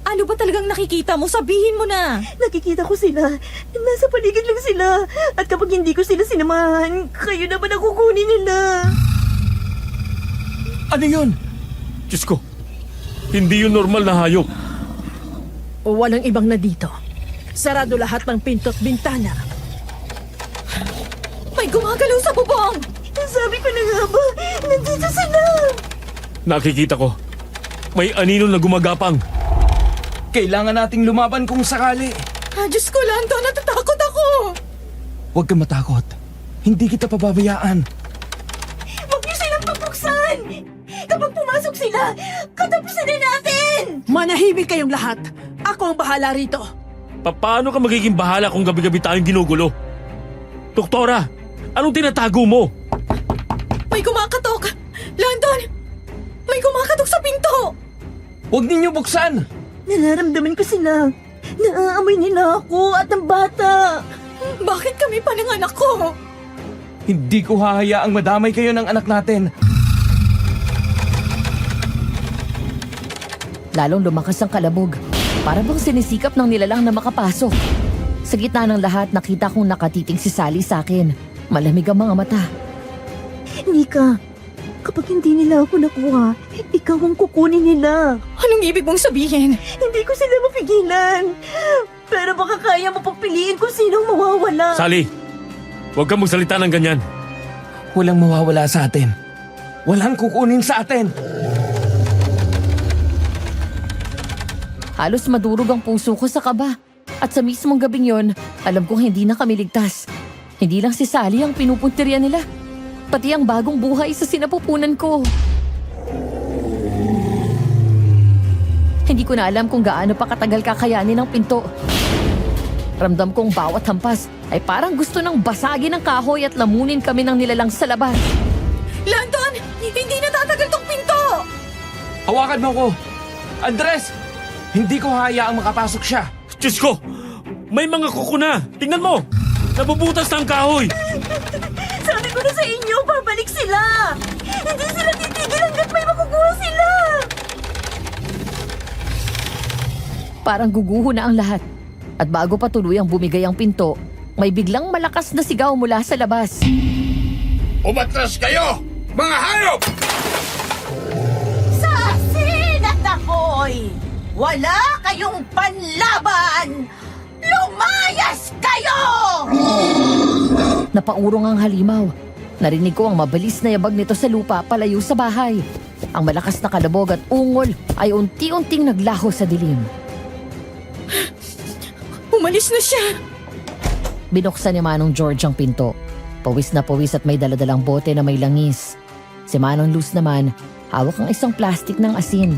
Ano ba talagang nakikita mo? Sabihin mo na. Nakikita ko sila. Nasa paligid lang sila. At kapag hindi ko sila sinamahan, kayo naman ang kukunin nila. Ano yun? Diyos ko, hindi yun normal na hayop. O walang ibang na dito. Sarado lahat ng pinto at bintana. May gumagalaw sa bubong. Sabi ko na nga ba, nandito sila. Nakikita ko, may anino na gumagapang. Kailangan nating lumaban kung sakali. Diyos ko, Lando, natatakot ako. Huwag kang matakot. Hindi kita pababayaan. Huwag niyo silang pabuksan. Kapag pumasok sila, katapusan na natin. Manahimik kayong lahat. Ako ang bahala rito. Paano ka magiging bahala kung gabi-gabi tayong ginugulo? Doktora, anong tinatago mo? May kumakatok. Landon, may kumakatok sa pinto. Huwag ninyo buksan! Nararamdaman ko sila. Naaamoy nila ako at ang bata. Bakit kami pa ng anak ko? Hindi ko hahayaang madamay kayo ng anak natin. lalong lumakas ang kalabog. Para bang sinisikap ng nilalang na makapasok. Sa gitna ng lahat, nakita kong nakatiting si Sally sa akin. Malamig ang mga mata. Nika, kapag hindi nila ako nakuha, ikaw ang kukunin nila. Anong ibig mong sabihin? Hindi ko sila mapigilan. Pero baka kaya mo pagpiliin kung sinong mawawala. Sally, huwag kang magsalita ng ganyan. Walang mawawala sa atin. Walang kukunin sa atin. Halos madurog ang puso ko sa kaba. At sa mismong gabing yon, alam kong hindi na kami ligtas. Hindi lang si Sally ang pinupuntirya nila. Pati ang bagong buhay sa sinapupunan ko. Hindi ko na alam kung gaano pa katagal kakayanin ng pinto. Ramdam kong bawat hampas ay parang gusto nang basagin ang kahoy at lamunin kami ng nilalang sa labas. Landon! Hindi na tatagal tong pinto! Hawakan mo ko. Andres! Hindi ko hayaang makapasok siya. Diyos ko! May mga kuko na! Tingnan mo! Nabubutas na ang kahoy! Sabi ko na sa inyo, babalik sila! Hindi sila titigil hanggat may makukuha sila! Parang guguho na ang lahat. At bago pa tuluyang bumigay ang pinto, may biglang malakas na sigaw mula sa labas. Umatras kayo, mga hayop! Sa asin at ako'y wala kayong panlaban! Lumayas kayo! Napaurong ang halimaw. Narinig ko ang mabilis na yabag nito sa lupa palayo sa bahay. Ang malakas na kalabog at ungol ay unti-unting naglaho sa dilim. Umalis na siya! Binuksan ni Manong George ang pinto. Pawis na pawis at may daladalang bote na may langis. Si Manong Luz naman, hawak ang isang plastik ng asin.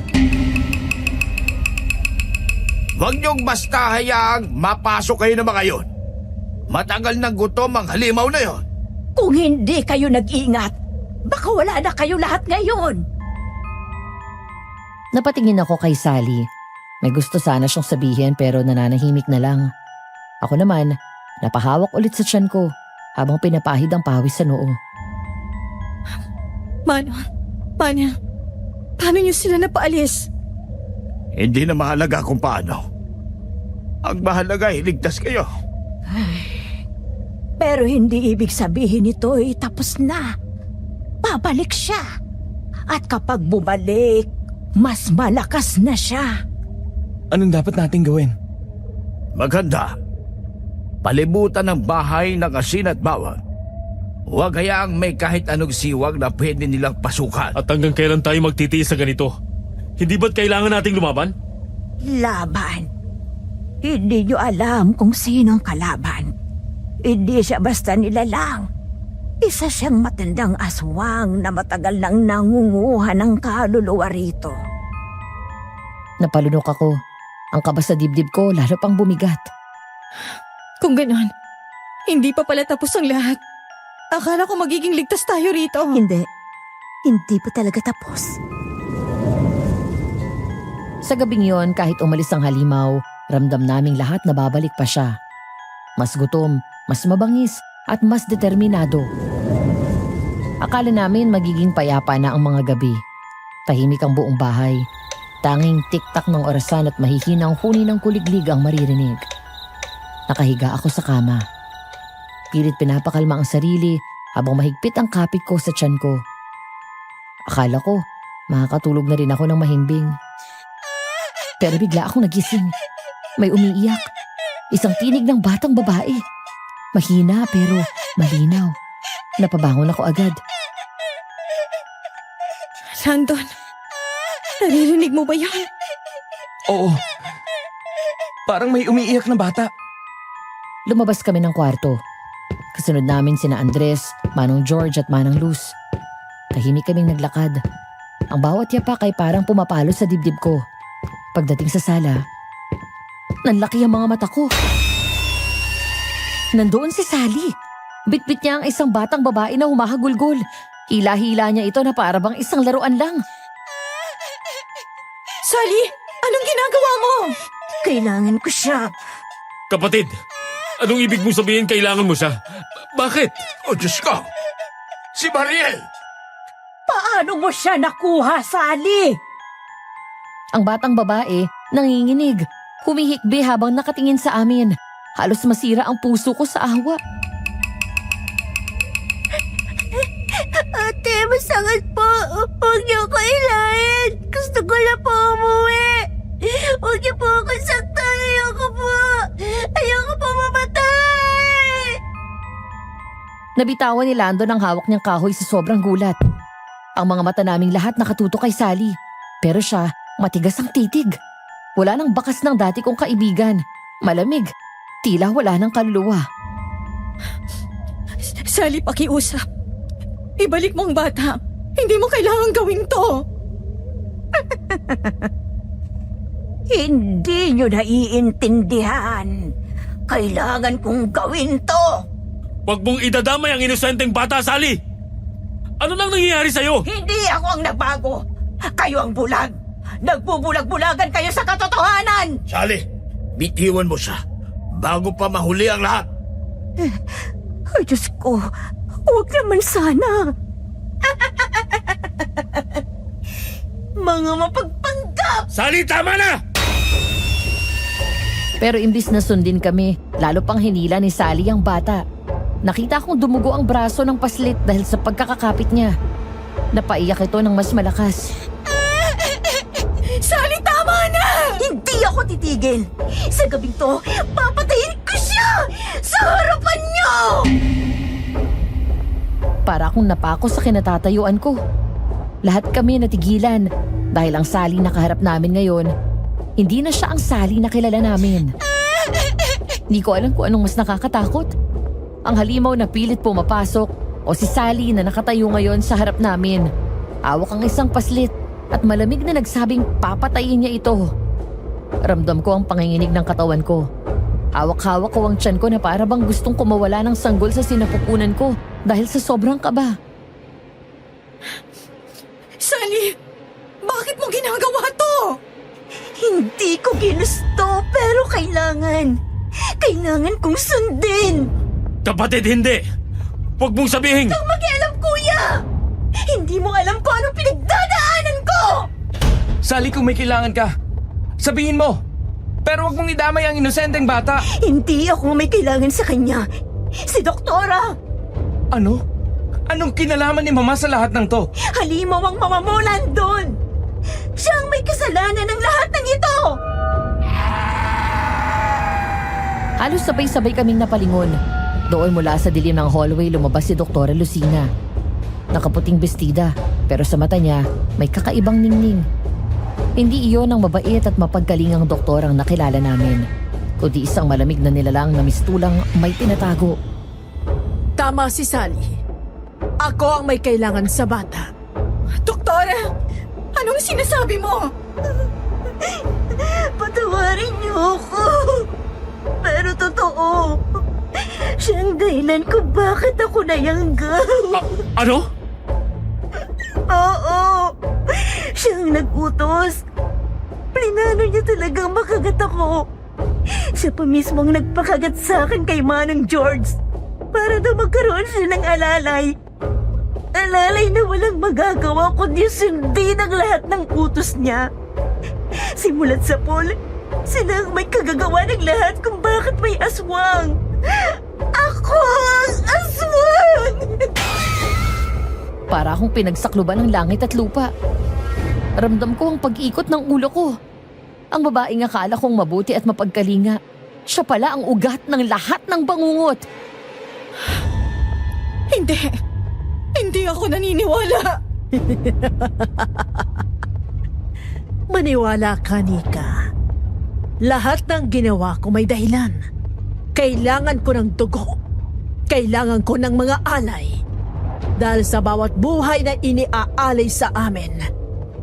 Huwag niyong basta hayaang mapasok kayo ng mga yon. Matagal ng gutom ang halimaw na yon. Kung hindi kayo nag-ingat, baka wala na kayo lahat ngayon! Napatingin ako kay Sally. May gusto sana siyang sabihin pero nananahimik na lang. Ako naman, napahawak ulit sa tiyan ko habang pinapahid ang pawis sa noo. Paano niyo sila napaalis? Hindi na mahalaga kung paano. Ang mahalaga, iligtas kayo. Pero hindi ibig sabihin nito ay tapos na. Babalik siya. At kapag bumalik, mas malakas na siya. Anong dapat nating gawin? Maganda. Palibutan ng bahay ng asin at bawang. Huwag hayaang may kahit anong siwag na pwede nilang pasukan. At hanggang kailan tayo magtitiis sa ganito? Hindi ba't kailangan nating lumaban? Laban. Hindi niyo alam kung sino ang kalaban. Hindi siya basta nilalang. Isa siyang matandang aswang na matagal nang nangunguha ng kaluluwa rito. Napalunok ako. Ang kaba sa dibdib ko lalo pang bumigat. Kung ganon, hindi pa pala tapos ang lahat. Akala ko magiging ligtas tayo rito. Hindi. Hindi pa talaga tapos. Sa gabing yon, kahit umalis ang halimaw, ramdam naming lahat na babalik pa siya. Mas gutom, mas mabangis, at mas determinado. Akala namin magiging payapa na ang mga gabi. Tahimik ang buong bahay. Tanging tiktak ng orasan at mahihinang huni ng kuliglig ang maririnig. Nakahiga ako sa kama. Pilit pinapakalma ang sarili habang mahigpit ang kapit ko sa tiyan ko. Akala ko, makakatulog na rin ako ng mahimbing. Pero bigla akong nagising. May umiiyak. Isang tinig ng batang babae. Mahina pero malinaw. Napabangon ako agad. Landon, naririnig mo ba yun? Oo. Parang may umiiyak na bata. Lumabas kami ng kwarto. Kasunod namin sina Andres, Manong George at Manang Luz. Tahimik kaming naglakad. Ang bawat yapak ay parang pumapalo sa dibdib ko. Pagdating sa sala, nanlaki ang mga mata ko. Nandoon si Sally. Bitbit niya ang isang batang babae na humahagulgol. Hila-hila niya ito na parabang isang laruan lang. Sally, anong ginagawa mo? Kailangan ko siya. Kapatid, anong ibig mong sabihin kailangan mo siya? Bakit? O Diyos ko! Si Mariel! Paano mo siya nakuha, Sally? Ang batang babae, nanginginig, humihikbi habang nakatingin sa amin. Halos masira ang puso ko sa awa. Ate, masakit po. Huwag niyo ko ilahin. Gusto ko na po umuwi. Huwag niyo po ako saktan. Ayoko po. Ayoko po mamatay. Nabitawan ni Lando ng hawak niyang kahoy sa sobrang gulat. Ang mga mata naming lahat nakatutok kay Sally. Pero siya, matigas ang titig. Wala nang bakas ng dati kong kaibigan. Malamig. Tila wala ng kaluluwa. Sally, pakiusap. Ibalik mo ang bata. Hindi mo kailangan gawin to. Hindi niyo naiintindihan. Kailangan kong gawin to. Huwag mong idadamay ang inosenteng bata, Sally! Ano nang nangyayari sa'yo? Hindi ako ang nagbago. Kayo ang bulag. Nagbubulag-bulagan kayo sa katotohanan. Sally, bitiwan mo siya bago pa mahuli ang lahat. Ay, Diyos ko. Huwag naman sana. Mga mapagpanggap! Sally, tama na! Pero imbis na sundin kami, lalo pang hinila ni Sally ang bata. Nakita kong dumugo ang braso ng paslit dahil sa pagkakakapit niya. Napaiyak ito ng mas malakas. Sally, tama na! Hindi ako titigil. Sa gabing to, papatayin ko siya! Sa harapan niyo! Para akong napako sa kinatatayuan ko. Lahat kami natigilan dahil ang Sally na kaharap namin ngayon, hindi na siya ang Sally na kilala namin. Hindi ko alam kung anong mas nakakatakot. Ang halimaw na pilit pumapasok o si Sally na nakatayo ngayon sa harap namin. Awak ang isang paslit at malamig na nagsabing papatayin niya ito. Ramdam ko ang panginginig ng katawan ko. Hawak-hawak ko ang tiyan ko na para bang gustong kumawala ng sanggol sa sinapupunan ko dahil sa sobrang kaba. Sally, bakit mo ginagawa to? Hindi ko ginusto, pero kailangan. Kailangan kong sundin. Kapatid, hindi! Huwag mong sabihin! Huwag makialam, kuya! Hindi mo alam kung anong pinagdadaanan ko! Sally, kung may kailangan ka, sabihin mo. Pero wag mong idamay ang inosenteng bata. Hindi ako may kailangan sa kanya. Si Doktora! Ano? Anong kinalaman ni Mama sa lahat ng to? Halimaw ang mamamulan doon! Siya ang may kasalanan ng lahat ng ito! Halos sabay-sabay kaming napalingon. Doon mula sa dilim ng hallway lumabas si Doktora Lucina. Nakaputing bestida, pero sa mata niya may kakaibang ningning. Hindi iyon ang mabait at mapagkalingang doktor ang nakilala namin, kundi isang malamig na nilalang na mistulang may tinatago. Tama si Sally. Ako ang may kailangan sa bata. Doktora, anong sinasabi mo? Patawarin niyo ako! Pero totoo, siya ang dahilan kung bakit ako nayanggaw. Ano? Oo! Siya ang nag-utos. Plinano niya talagang makagat ako. Siya pa mismo ang nagpakagat sa akin kay Manang George para daw magkaroon siya ng alalay. Alalay na walang magagawa kundi sundin ang lahat ng utos niya. Simulat sa pool, sila ang may kagagawa ng lahat kung bakit may aswang. Ako ang aswang! Para akong pinagsakluban ng langit at lupa. Ramdam ko ang pag-ikot ng ulo ko. Ang babaeng akala kong mabuti at mapagkalinga, siya pala ang ugat ng lahat ng bangungot. Hindi. Hindi ako naniniwala. Maniwala ka, Nika. Lahat ng ginawa ko may dahilan. Kailangan ko ng dugo. Kailangan ko ng mga alay. Dahil sa bawat buhay na iniaalay sa amin,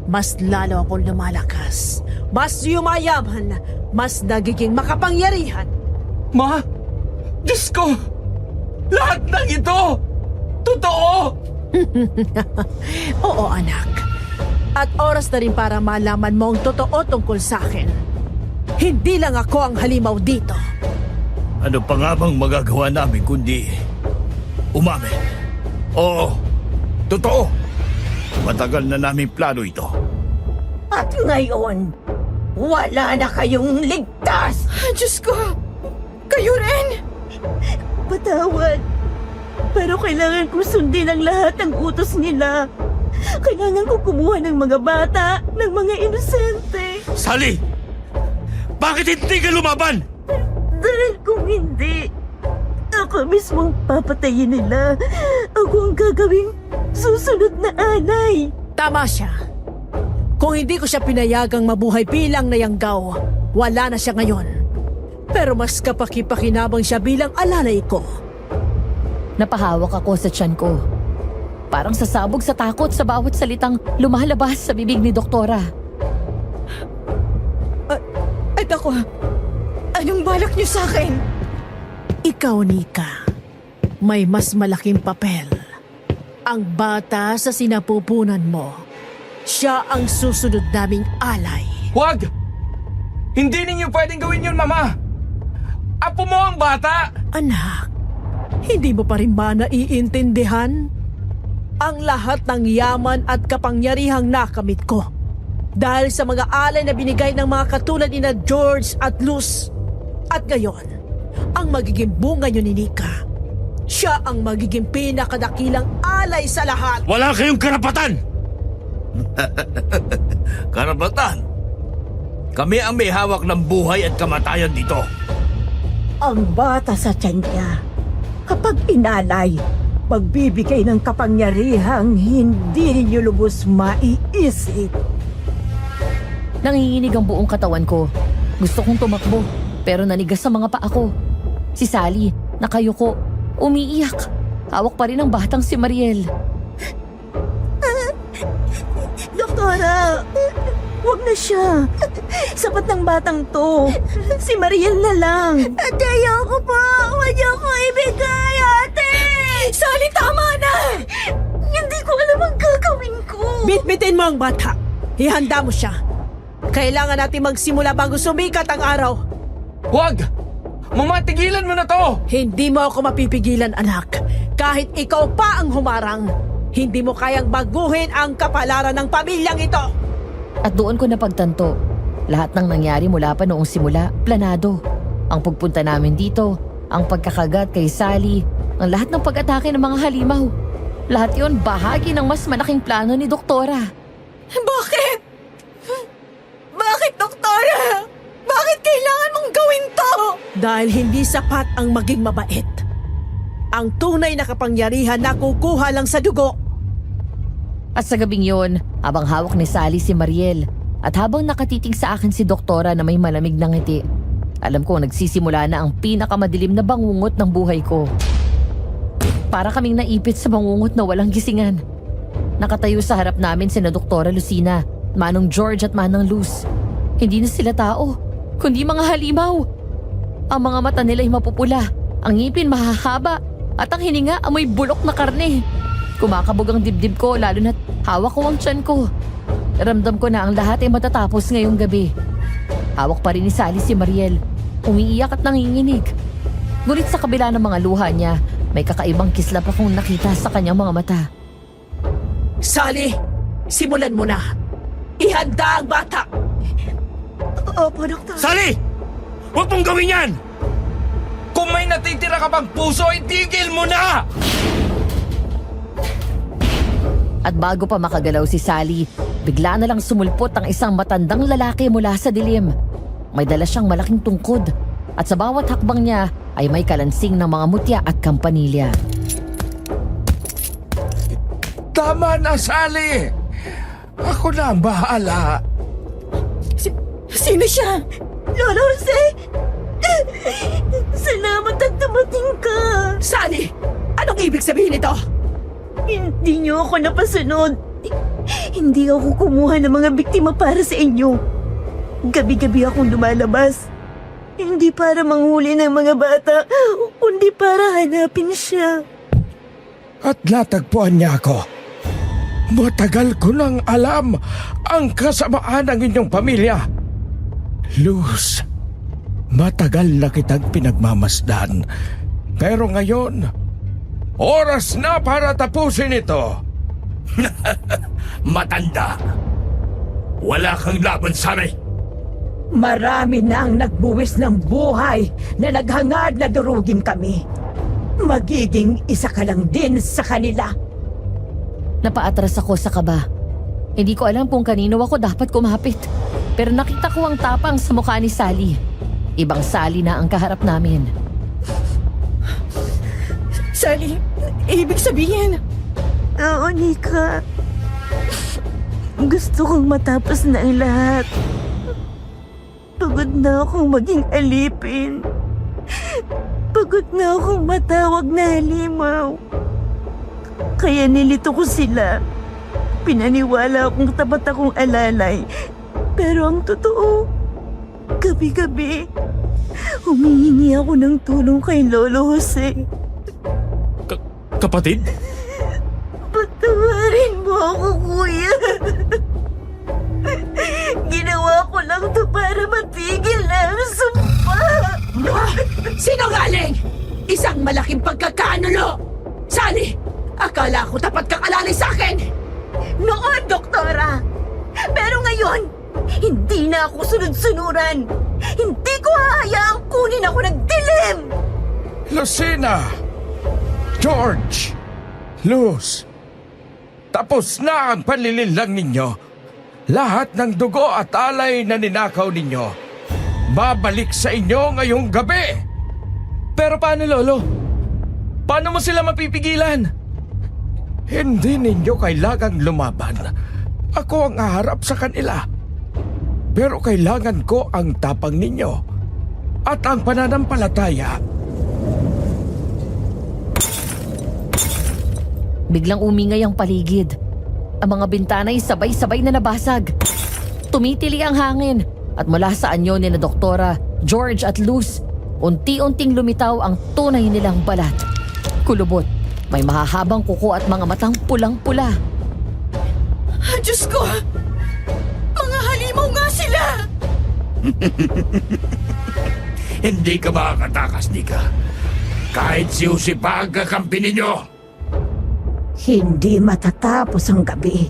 mas lalo akong lumalakas. Mas yumayaman. Mas nagiging makapangyarihan. Ma! Diyos ko! Lahat ng ito! Totoo! Oo, anak. At oras na rin para malaman mo ang totoo tungkol sa akin. Hindi lang ako ang halimaw dito. Ano pa nga bang magagawa namin kundi umamin? Oo, totoo. Matagal na namin plano ito. At ngayon, wala na kayong ligtas! Diyos ko! Kayo rin! Patawad. Pero kailangan ko sundin ang lahat ng utos nila. Kailangan ko kumuha ng mga bata, ng mga inosente. Sally! Bakit hindi ka lumaban? Dahil kung hindi, ako mismong papatayin nila. Ako ang gagawing susunod na alay. Tama siya. Kung hindi ko siya pinayagang mabuhay bilang nayanggaw, wala na siya ngayon. Pero mas kapaki-pakinabang siya bilang alalay ko. Napahawak ako sa tiyan ko. Parang sasabog sa takot sa bawat salitang lumalabas sa bibig ni Doktora. At ako, anong balak niyo sa akin? Ikaw, Nika, may mas malaking papel. Ang bata sa sinapupunan mo. Siya ang susunod naming alay. Huwag! Hindi ninyo pwedeng gawin yun, Mama! Apo mo ang bata! Anak, hindi mo pa rin ba naiintindihan? Ang lahat ng yaman at kapangyarihang nakamit ko. Dahil sa mga alay na binigay ng mga katulad ni na George at Luz. At ngayon, ang magiging bunga nyo ni Nika. Siya ang magiging pinakadakilang alay sa lahat. Wala kayong karapatan! Karapatan? Kami ang may hawak ng buhay at kamatayan dito. Ang bata sa tiyan niya, kapag inalay, magbibigay ng kapangyarihang hindi ninyo lubos maiisip. Nanginginig ang buong katawan ko. Gusto kong tumakbo, pero nanigas sa mga paa ko. Si Sally, nakayuko, umiiyak. Hawak pa rin ang batang si Mariel. Doktora, wag na siya. Sapat ng batang to. Si Mariel na lang. Ate, ayoko po. Huwag niyo ko ibigay, ate! Sally, tama na! Hindi ko alam ang gagawin ko. Bitbitin mo ang bata. Ihanda mo siya. Kailangan natin magsimula bago sumikat ang araw. Huwag! Mama, tigilan mo na to! Hindi mo ako mapipigilan, anak. Kahit ikaw pa ang humarang, hindi mo kayang baguhin ang kapalaran ng pamilyang ito. At doon ko napagtanto, lahat ng nangyari mula pa noong simula, planado. Ang pagpunta namin dito, ang pagkakagat kay Sally, ang lahat ng pag-atake ng mga halimaw. Lahat yon bahagi ng mas malaking plano ni Doktora. Bakit? Bakit, Doktora? Bakit kailangan mong gawin to? Dahil hindi sapat ang maging mabait. Ang tunay na kapangyarihan na kukuha lang sa dugo. At sa gabing yon, habang hawak ni Sally si Mariel, at habang nakatitig sa akin si Doktora na may malamig na ngiti, alam ko nagsisimula na ang pinakamadilim na bangungot ng buhay ko. Para kaming naipit sa bangungot na walang gisingan. Nakatayo sa harap namin sina Doktora Lucina, Manong George at Manang Luz. Hindi na sila tao, kundi mga halimaw. Ang mga mata nila ay mapupula, ang ngipin mahahaba, at ang hininga amoy bulok na karne. Kumakabog ang dibdib ko lalo na't hawak ko ang tiyan ko. Ramdam ko na ang lahat ay matatapos ngayong gabi. Hawak pa rin ni Sally si Mariel, umiiyak at nanginginig. Ngunit sa kabila ng mga luha niya, may kakaibang kislap akong nakita sa kanyang mga mata. Sally, simulan mo na. Ihanda ang bata. Opo, Doktor. Sally! Huwag mong gawin yan! Kung may natitira ka pang puso, itigil mo na! At bago pa makagalaw si Sally, bigla na lang sumulpot ang isang matandang lalaki mula sa dilim. May dala siyang malaking tungkod at sa bawat hakbang niya ay may kalansing ng mga mutya at kampanilya. Tama na, Sally! Ako na ang bahala. Sino siya? Lolo Jose! Salamat at dumating ka. Sally, anong ibig sabihin nito? Hindi niyo ako napasunod. Hindi ako kumuha ng mga biktima para sa inyo. Gabi-gabi akong lumalabas. Hindi para manghuli ng mga bata, kundi para hanapin siya. At natagpuan niya ako. Matagal ko nang alam ang kasamaan ng inyong pamilya. Luz, matagal na kitang pinagmamasdan. Pero ngayon, oras na para tapusin ito. Matanda. Wala kang laban, Sally. Marami na ang nagbuwis ng buhay na naghangad na durugin kami. Magiging isa ka lang din sa kanila. Napaatras ako sa kaba. Hindi ko alam kung kanino ako dapat kumapit. Pero nakita ko ang tapang sa mukha ni Sally. Ibang Sally na ang kaharap namin. Sally, ibig sabihin... Oo, Nika. Gusto kong matapos na ang lahat. Pagod na akong maging alipin. Pagod na akong matawag na halimaw. Kaya nilito ko sila. Pinaniwala akong tapat akong alalay. Pero ang totoo, gabi-gabi, humihingi ako ng tulong kay Lolo Jose. Kapatid? Patawarin mo ako, kuya. Ginawa ko lang to para matigil na ang sumpa. Sinungaling! Isang malaking pagkakanulo! Sally, akala ko tapat kang alalay sa akin! Noon, Doktora. Pero ngayon, hindi na ako sunod-sunuran. Hindi ko hahayaang kunin ako ng dilim. Lucina! George! Luz! Tapos na ang panlilinlang ninyo. Lahat ng dugo at alay na ninakaw ninyo, babalik sa inyo ngayong gabi. Pero paano, Lolo? Paano mo sila mapipigilan? Hindi ninyo kailangang lumaban. Ako ang haharap sa kanila. Pero kailangan ko ang tapang ninyo at ang pananampalataya. Biglang umingay ang paligid. Ang mga bintana ay sabay-sabay na nabasag. Tumitili ang hangin at mula sa anyo ni na Doktora, George at Luz, unti-unting lumitaw ang tunay nilang balat. Kulubot, may mahahabang kuko at mga matang pulang-pula. Diyos ko! Mga halimaw nga sila! Hindi ka makakatakas, Nika. Kahit si Jose pa ang kakampi ninyo. Hindi matatapos ang gabi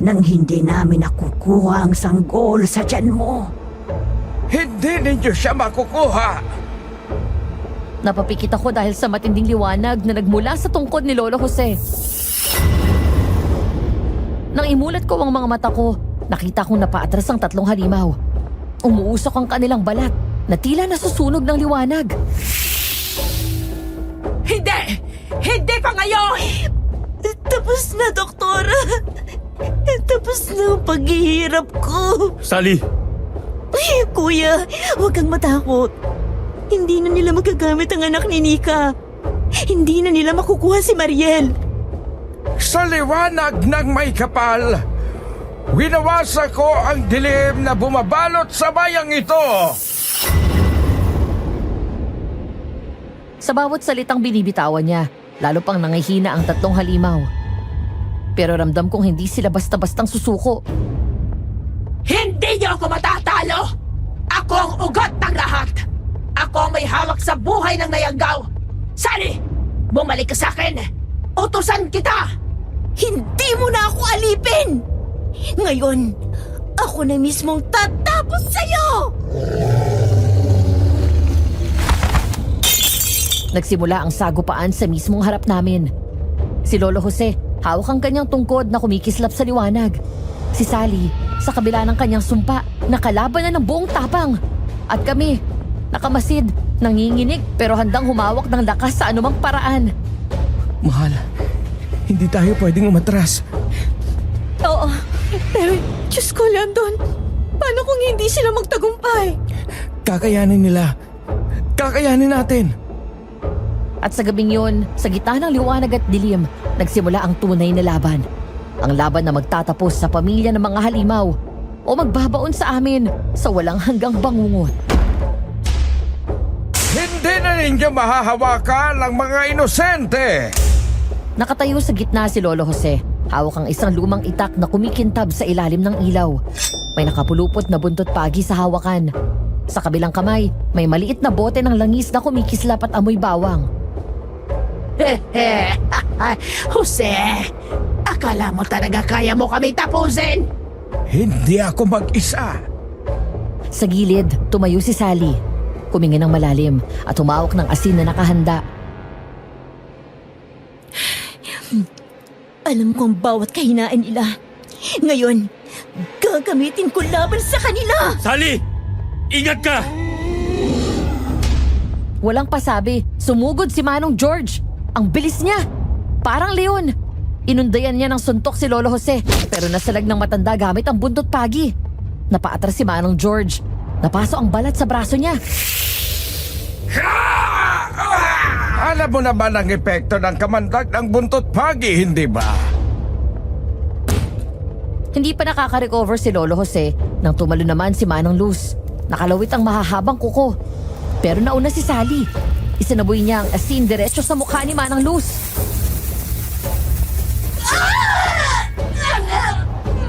nang hindi namin nakukuha ang sanggol sa tiyan mo. Hindi ninyo siya makukuha. Napapikit ako dahil sa matinding liwanag na nagmula sa tungkod ni Lolo Jose. Nang imulat ko ang mga mata ko, nakita kong napaatras ang 3 halimaw. Umuusok ang kanilang balat na tila nasusunog ng liwanag. Hindi! Hindi pa ngayon! Tapos na, Doktora. Tapos na ang paghihirap ko. Sally! Ay, Kuya, huwag kang matakot. Hindi na nila magagamit ang anak ni Nika. Hindi na nila makukuha si Mariel. Sa liwanag ng may kapal, winawasa ko ang dilim na bumabalot sa bayang ito. Sa bawat salitang binibitawan niya, lalo pang nangihina ang 3 halimaw. Pero ramdam kong hindi sila basta-bastang susuko. Hindi niyo ako matatalo! Ako ang ugat ng lahat! Ako ang may hawak sa buhay ng nayanggaw! Sally, bumalik ka sa akin! Utusan kita! Hindi mo na ako alipin! Ngayon, ako na mismong tatapos sa'yo! Nagsimula ang sagupaan sa mismong harap namin. Si Lolo Jose, hawak ang kanyang tungkod na kumikislap sa liwanag. Si Sally, sa kabila ng kanyang sumpa, nakalaban na ng buong tapang. At kami, nakamasid, nanginginig pero handang humawak ng lakas sa anumang paraan. Mahal, hindi tayo pwedeng umatras. Oo, pero Diyos ko, Landon. Paano kung hindi sila magtagumpay? Kakayanin nila. Kakayanin natin. At sa gabing yun, sa gitna ng liwanag at dilim, nagsimula ang tunay na laban. Ang laban na magtatapos sa pamilya ng mga halimaw o magbabaon sa amin sa walang hanggang bangungot. Hindi na ninyo mahahawakan ang mga inosente. Nakatayo sa gitna si Lolo Jose. Hawak ang isang lumang itak na kumikintab sa ilalim ng ilaw. May nakapulupot na buntot pagi sa hawakan. Sa kabilang kamay, may maliit na bote ng langis na kumikislap at amoy bawang. Jose, akala mo talaga kaya mo kami tapusin? Hindi ako mag-isa. Sa gilid, tumayo si Sally. Huminga ng malalim at humawak ng asin na nakahanda. Alam ko ang bawat kahinaan nila. Ngayon, gagamitin ko laban sa kanila! Sally! Ingat ka! Walang pasabi, sumugod si Manong George. Ang bilis niya! Parang leon. Inundayan niya ng suntok si Lolo Jose, pero nasalag ng matanda gamit ang buntot pagi. Napaatras si Manong George. Napasok ang balat sa braso niya. Alam mo naman ang epekto ng kamandag ng buntot pagi, hindi ba? Hindi pa nakaka-recover si Lolo Jose nang tumalo naman si Manong Luz. Nakalawit ang mahahabang kuko. Pero nauna si Sally. Isinaboy niya ang asin diretso sa mukha ni Manang Luz.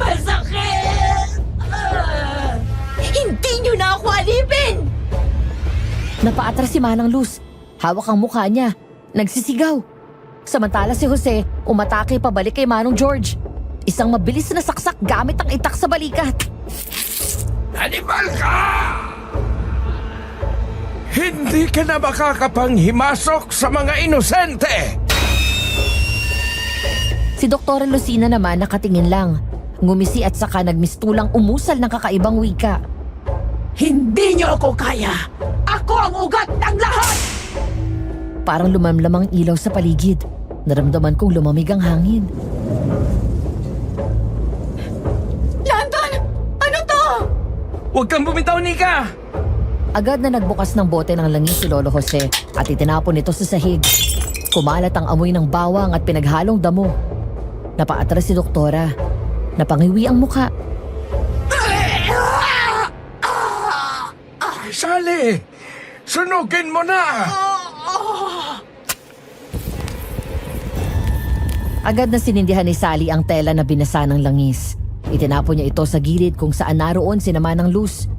Masakit! Hindi niyo na ako alipin! Napaatras si Manang Luz. Hawak ang mukha niya. Nagsisigaw. Samantala si Jose umatake pabalik kay Manong George. Isang mabilis na saksak gamit ang itak sa balikat. Animal ka! Hindi ka na makakapanghimasok sa mga inosente! Si Dr. Lucina naman nakatingin lang. Ngumisi at saka nagmistulang umusal ng kakaibang wika. Hindi niyo ako kaya! Ako ang ugat ng lahat! Parang lumamlam ang ilaw sa paligid. Naramdaman kong lumamig ang hangin. Landon! Ano to? Huwag kang bumitaw, Nika! Agad na nagbukas ng bote ng langis si Lolo Jose at itinapon ito sa sahig. Kumalat ang amoy ng bawang at pinaghalong damo. Napaatras si Doktora. Napangiwi ang mukha. Sally! Sunugin mo na! Agad na sinindihan ni Sally ang tela na binasa ng langis. Itinapon niya ito sa gilid kung saan naroon si Manang Luz.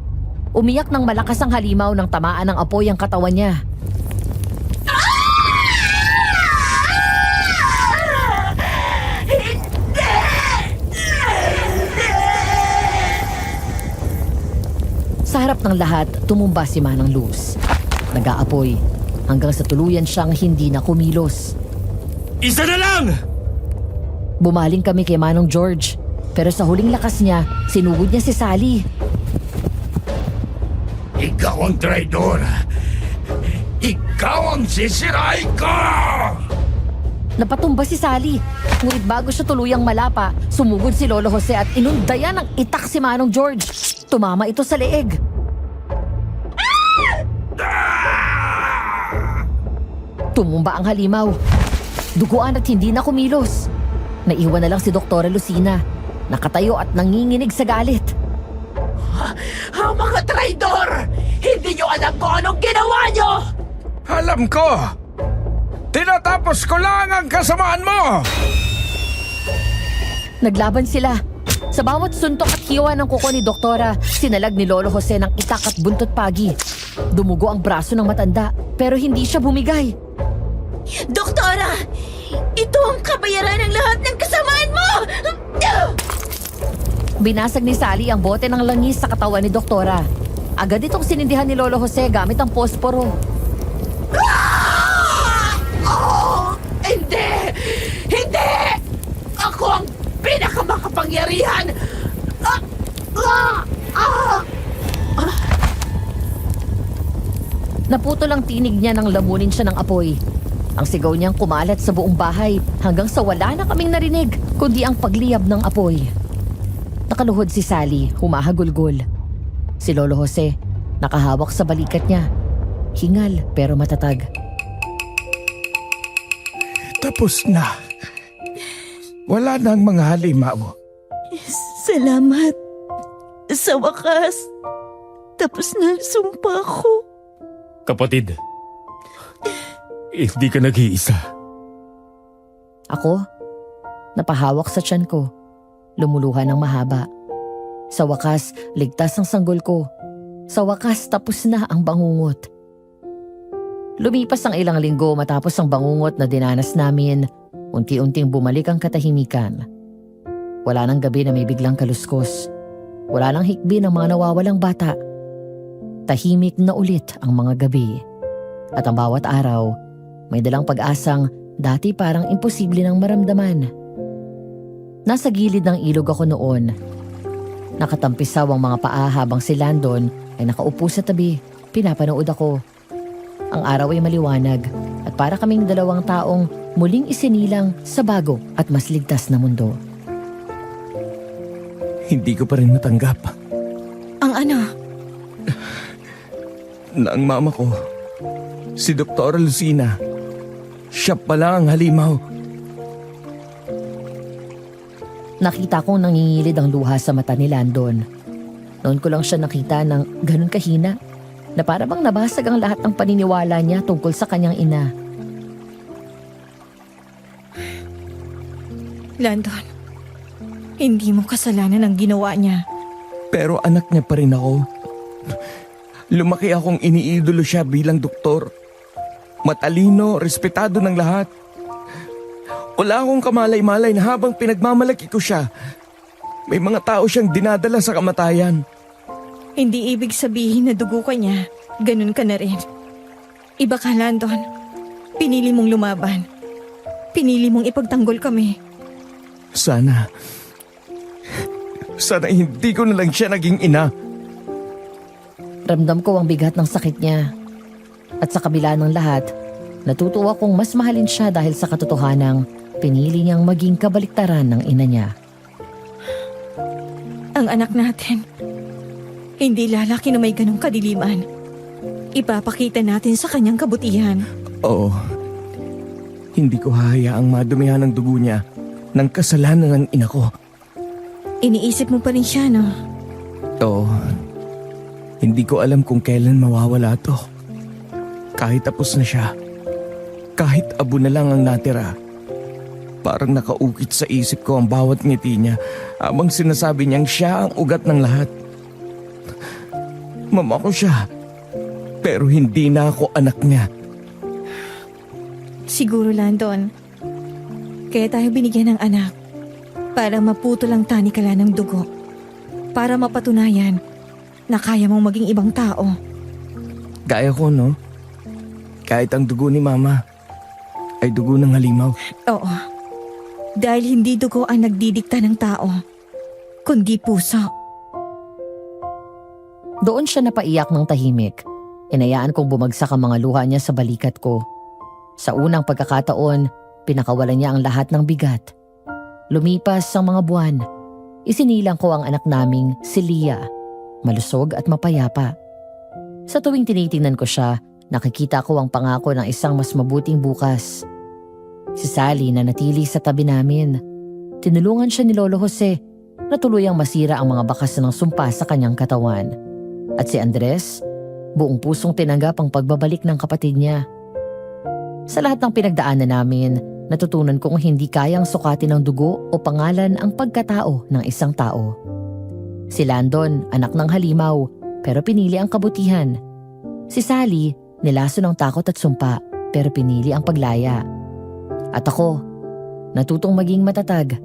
Umiyak ng malakas ang halimaw nang tamaan ng apoy ang katawan niya. Sa harap ng lahat, tumumba si Manang Luz. Nag-aapoy hanggang sa tuluyan siyang hindi na kumilos. Isa na lang! Bumaling kami kay Manong George, pero sa huling lakas niya, sinugod niya si Sally. Ikaw ang traidor! Ikaw ang sisirain ko! Napatumba si Sally. Ngunit bago siya tuluyang malapa, sumugod si Lolo Jose at inundayan ng itak si Manong George. Tumama ito sa leeg. Tumumba ang halimaw. Duguan at hindi na kumilos. Naiwan na lang si Dr. Lucina. Nakatayo at nanginginig sa galit. Ang mga traidor! Hindi niyo alam kung anong ginawa niyo! Alam ko! Tinatapos ko lang ang kasamaan mo! Naglaban sila. Sa bawat suntok at hiwa ng kuko ni Doktora, sinalag ni Lolo Jose ng itak at buntot pagi. Dumugo ang braso ng matanda, pero hindi siya bumigay. Doktora! Ito ang kabayaran ng lahat ng kasamaan mo! Binasag ni Sally ang bote ng langis sa katawan ni Doktora. Agad itong sinindihan ni Lolo Jose gamit ang posporo. Hindi! Hindi! Ako ang pinakamakapangyarihan! Naputol ang tinig niya nang lamunin siya ng apoy. Ang sigaw niyang kumalat sa buong bahay hanggang sa wala na kaming narinig kundi ang pagliyab ng apoy. Nakaluhod si Sally, humahagulgol. Si Lolo Jose, nakahawak sa balikat niya. Hingal pero matatag. Tapos na. Wala na ang mga halimaw. Salamat. Sa wakas, tapos na ang sumpa ko. Kapatid, hindi ka nag-iisa. Ako, napahawak sa tiyan ko. Lumuluha ng mahaba. Sa wakas, ligtas ang sanggol ko. Sa wakas, tapos na ang bangungot. Lumipas ang ilang linggo matapos ang bangungot na dinanas namin. Unti-unting bumalik ang katahimikan. Wala nang gabi na may biglang kaluskos. Wala lang hikbi ng mga nawawalang bata. Tahimik na ulit ang mga gabi. At ang bawat araw, may dalang pag-asang dati parang imposible nang maramdaman. Nasa gilid ng ilog ako noon. Nakatampisaw ang mga paa habang si Landon ay nakaupo sa tabi. Pinapanood ako. Ang araw ay maliwanag at para kaming dalawang taong muling isinilang sa bago at mas ligtas na mundo. Hindi ko pa rin matanggap Ang ano? na ang mama ko, si Dr. Lucina, siya pala ang halimaw. Nakita kong nangingilid ang luha sa mata ni Landon. Noon ko lang siya nakita ng ganun kahina na para bang nabasag ang lahat ng paniniwala niya tungkol sa kanyang ina. Landon, hindi mo kasalanan ang ginawa niya. Pero anak niya pa rin ako. Lumaki akong iniidolo siya bilang doktor. Matalino, respetado ng lahat. Wala akong kamalay-malay na habang pinagmamalaki ko siya, may mga tao siyang dinadala sa kamatayan. Hindi ibig sabihin na dugo ka niya, ganun ka na rin. Iba ka, Landon. Pinili mong lumaban. Pinili mong ipagtanggol kami. Sana hindi ko na lang siya naging ina. Ramdam ko ang bigat ng sakit niya. At sa kabila ng lahat, natutuwa kong mas mahalin siya dahil sa katotohanang pinili niyang maging kabaliktaran ng ina niya. Ang anak natin, hindi lalaki na may ganong kadiliman. Ipapakita natin sa kanyang kabutihan. Oo. Hindi ko hahayaang madumihan ang dugo niya ng kasalanan ng ina ko. Iniisip mo pa rin siya, no? Oo. Hindi ko alam kung kailan mawawala to. Kahit tapos na siya, kahit abo na lang ang natira, parang nakaukit sa isip ko ang bawat ngiti niya habang sinasabi niyang siya ang ugat ng lahat. Mama ko siya, pero hindi na ako anak niya. Siguro, Landon. Kaya tayo binigyan ng anak para maputol ang tanikala ng dugo. Para mapatunayan na kaya mong maging ibang tao. Kaya ko, no? Kahit ang dugo ni Mama ay dugo ng halimaw. Oo. Dahil hindi dugo ang nagdidikta ng tao, kundi puso. Doon siya napaiyak ng tahimik. Inayaan kong bumagsak ang mga luha niya sa balikat ko. Sa unang pagkakataon, pinakawalan niya ang lahat ng bigat. Lumipas ang mga buwan. Isinilang ko ang anak naming si Leah, malusog at mapayapa. Sa tuwing tinitingnan ko siya, nakikita ko ang pangako ng isang mas mabuting bukas. Si Sally na natili sa tabi namin. Tinulungan siya ni Lolo Jose na tuluyang masira ang mga bakas ng sumpa sa kanyang katawan. At si Andres, buong pusong tinanggap ang pagbabalik ng kapatid niya. Sa lahat ng pinagdaanan namin, natutunan kong hindi kayang sukatin ng dugo o pangalan ang pagkatao ng isang tao. Si Landon, anak ng halimaw, pero pinili ang kabutihan. Si Sally, nilaso ng takot at sumpa, pero pinili ang paglaya. At ako, natutong maging matatag.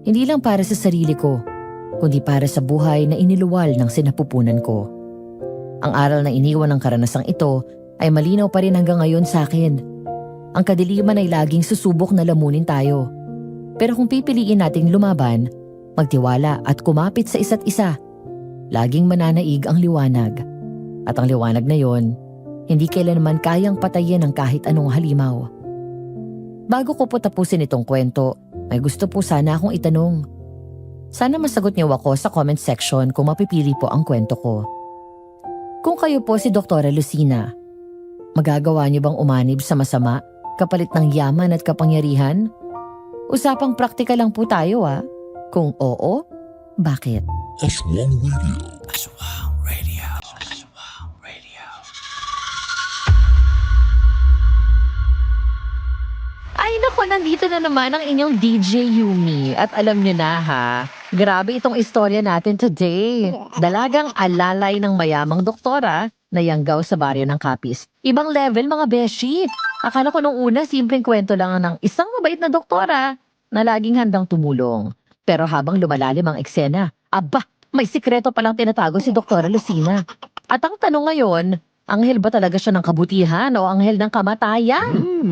Hindi lang para sa sarili ko, kundi para sa buhay na iniluwal ng sinapupunan ko. Ang aral na iniwan ng karanasang ito ay malinaw pa rin hanggang ngayon sa akin. Ang kadiliman ay laging susubok na lamunin tayo. Pero kung pipiliin nating lumaban, magtiwala at kumapit sa isa't isa, laging mananaig ang liwanag. At ang liwanag na yon, hindi kailanman kayang patayin ng kahit anong halimaw. Bago ko po tapusin itong kwento, may gusto po sana akong itanong. Sana masagot niyo ako sa comment section kung mapipili po ang kwento ko. Kung kayo po si Dr. Lucina, magagawa niyo bang umanib sa masama kapalit ng yaman at kapangyarihan? Usapang praktika lang po tayo Kung oo, bakit? Aswang Radio. Ay naku, nandito na naman ang inyong DJ Yumi. At alam niyo na grabe itong istorya natin today. Dalagang alalay ng mayamang doktora na yanggaw sa baryo ng Capiz. Ibang level mga beshi. Akala ko nung una simpleng kwento lang ng isang mabait na doktora na laging handang tumulong. Pero habang lumalalim ang eksena, aba, may sikreto palang tinatago si Dr. Lucina. At ang tanong ngayon, anghel ba talaga siya ng kabutihan o anghel ng kamatayan?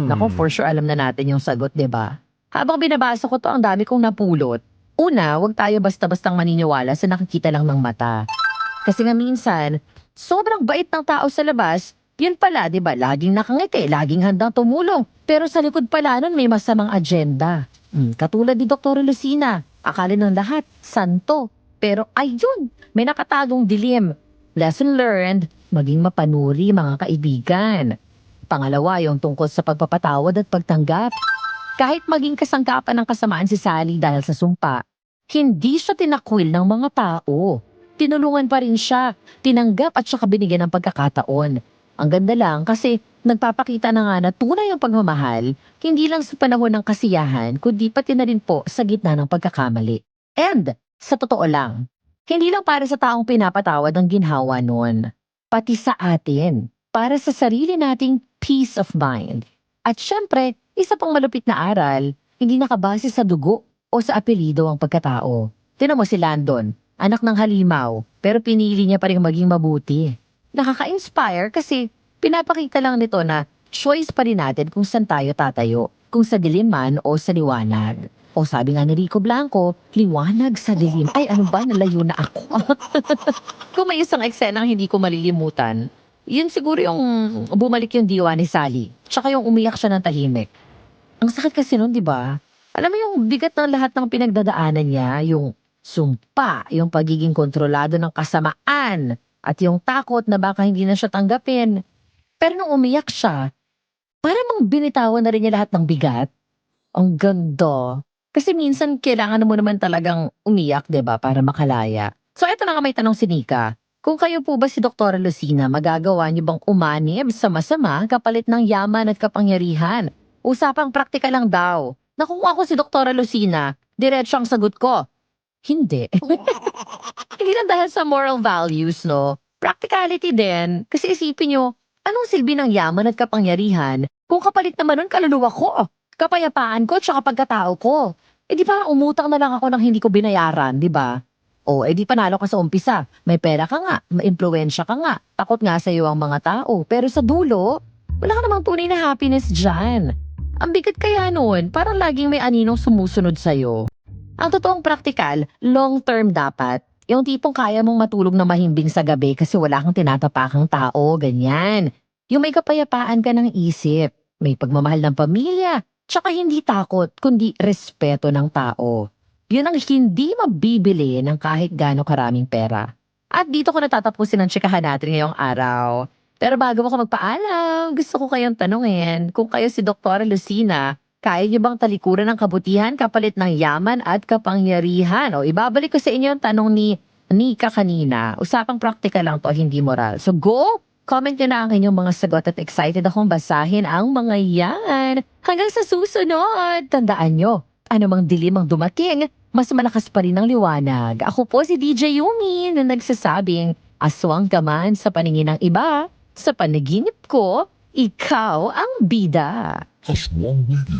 Naku, for sure alam na natin yung sagot, di ba? Habang binabasa ko to, ang dami kong napulot. Una, huwag tayo basta-bastang maniniwala sa nakikita lang ng mata. Kasi nga minsan, sobrang bait ng tao sa labas, yun pala, di ba, laging nakangiti, laging handang tumulong. Pero sa likod pala nun may masamang agenda. Katulad ni Dr. Lucina, akala ng lahat, santo. Pero ayun, may nakatagong dilim. Lesson learned, maging mapanuri mga kaibigan. Pangalawa, yung tungkol sa pagpapatawad at pagtanggap. Kahit maging kasangkapan ng kasamaan si Sally dahil sa sumpa, hindi siya tinakwil ng mga tao. Tinulungan pa rin siya, tinanggap at saka binigyan ng pagkakataon. Ang ganda lang kasi nagpapakita na nga na tunay ang pagmamahal, hindi lang sa panahon ng kasiyahan, kundi pati na rin po sa gitna ng pagkakamali. And, sa totoo lang, hindi lang para sa taong pinapatawad ang ginhawa nun, pati sa atin, para sa sarili nating peace of mind. At syempre, isa pang malupit na aral, hindi nakabase sa dugo o sa apelido ang pagkatao. Tinan mo si Landon, anak ng halimaw, pero pinili niya pa rin maging mabuti. Nakaka-inspire kasi pinapakita lang nito na choice pa rin natin kung saan tayo tatayo, kung sa dilim man o sa liwanag. O sabi nga ni Rico Blanco, liwanag sa dilim. Ay, ano ba? Nalayo na ako. Kung may isang eksenang hindi ko malilimutan, yun siguro yung bumalik yung diwa ni Sally. Tsaka yung umiyak siya ng tahimik. Ang sakit kasi nun, di ba? Alam mo yung bigat ng lahat ng pinagdadaanan niya, yung sumpa, yung pagiging kontrolado ng kasamaan, at yung takot na baka hindi na siya tanggapin. Pero nung umiyak siya, parang binitawan na rin niya lahat ng bigat. Ang ganda. Kasi minsan kailangan mo naman talagang umiyak, 'di ba, para makalaya. So eto na nga may tanong si Nika. Kung kayo po ba si Dr. Lucina, magagawa niyo bang umanib sa masama kapalit ng yaman at kapangyarihan? Usapang praktikal lang daw. Na kung ako si Dr. Lucina, diretso ang sagot ko. Hindi. Hindi lang dahil sa moral values, no? Practicality din. Kasi isipin nyo, anong silbi ng yaman at kapangyarihan kung kapalit naman nun kaluluwa ko, kapayapaan ko, tsaka pagkatao ko? Eh di ba umutang na lang ako ng hindi ko binayaran, di ba? O eh di panalo ka sa umpisa. May pera ka nga, may impluwensya ka nga, takot nga sa iyo ang mga tao. Pero sa dulo, wala ka namang tunay na happiness dyan. Ang bigat kaya noon, parang laging may aninong sumusunod sa'yo. Ang totoong praktikal, long-term dapat. Yung tipong kaya mong matulog na mahimbing sa gabi kasi wala kang tinatapakang tao, ganyan. Yung may kapayapaan ka ng isip, may pagmamahal ng pamilya, tsaka hindi takot, kundi respeto ng tao. Yun ang hindi mabibili ng kahit gaano karaming pera. At dito ko natatapusin ang tsikahan natin ngayong araw. Pero bago ako magpaalam, gusto ko kayong tanungin kung kayo si Dr. Lucina, kaya niyo bang talikuran ng kabutihan kapalit ng yaman at kapangyarihan? O ibabalik ko sa inyo ang tanong ni Nika kanina. Usapang praktikal lang to, hindi moral. So go! Comment nyo na ang inyong mga sagot at excited akong basahin ang mga yan. Hanggang sa susunod, tandaan nyo, anumang dilim ang dumating, mas malakas pa rin ang liwanag. Ako po si DJ Yumi na nagsasabing, aswang ka man sa paningin ng iba, sa panaginip ko, ikaw ang bida. Aswang Radio.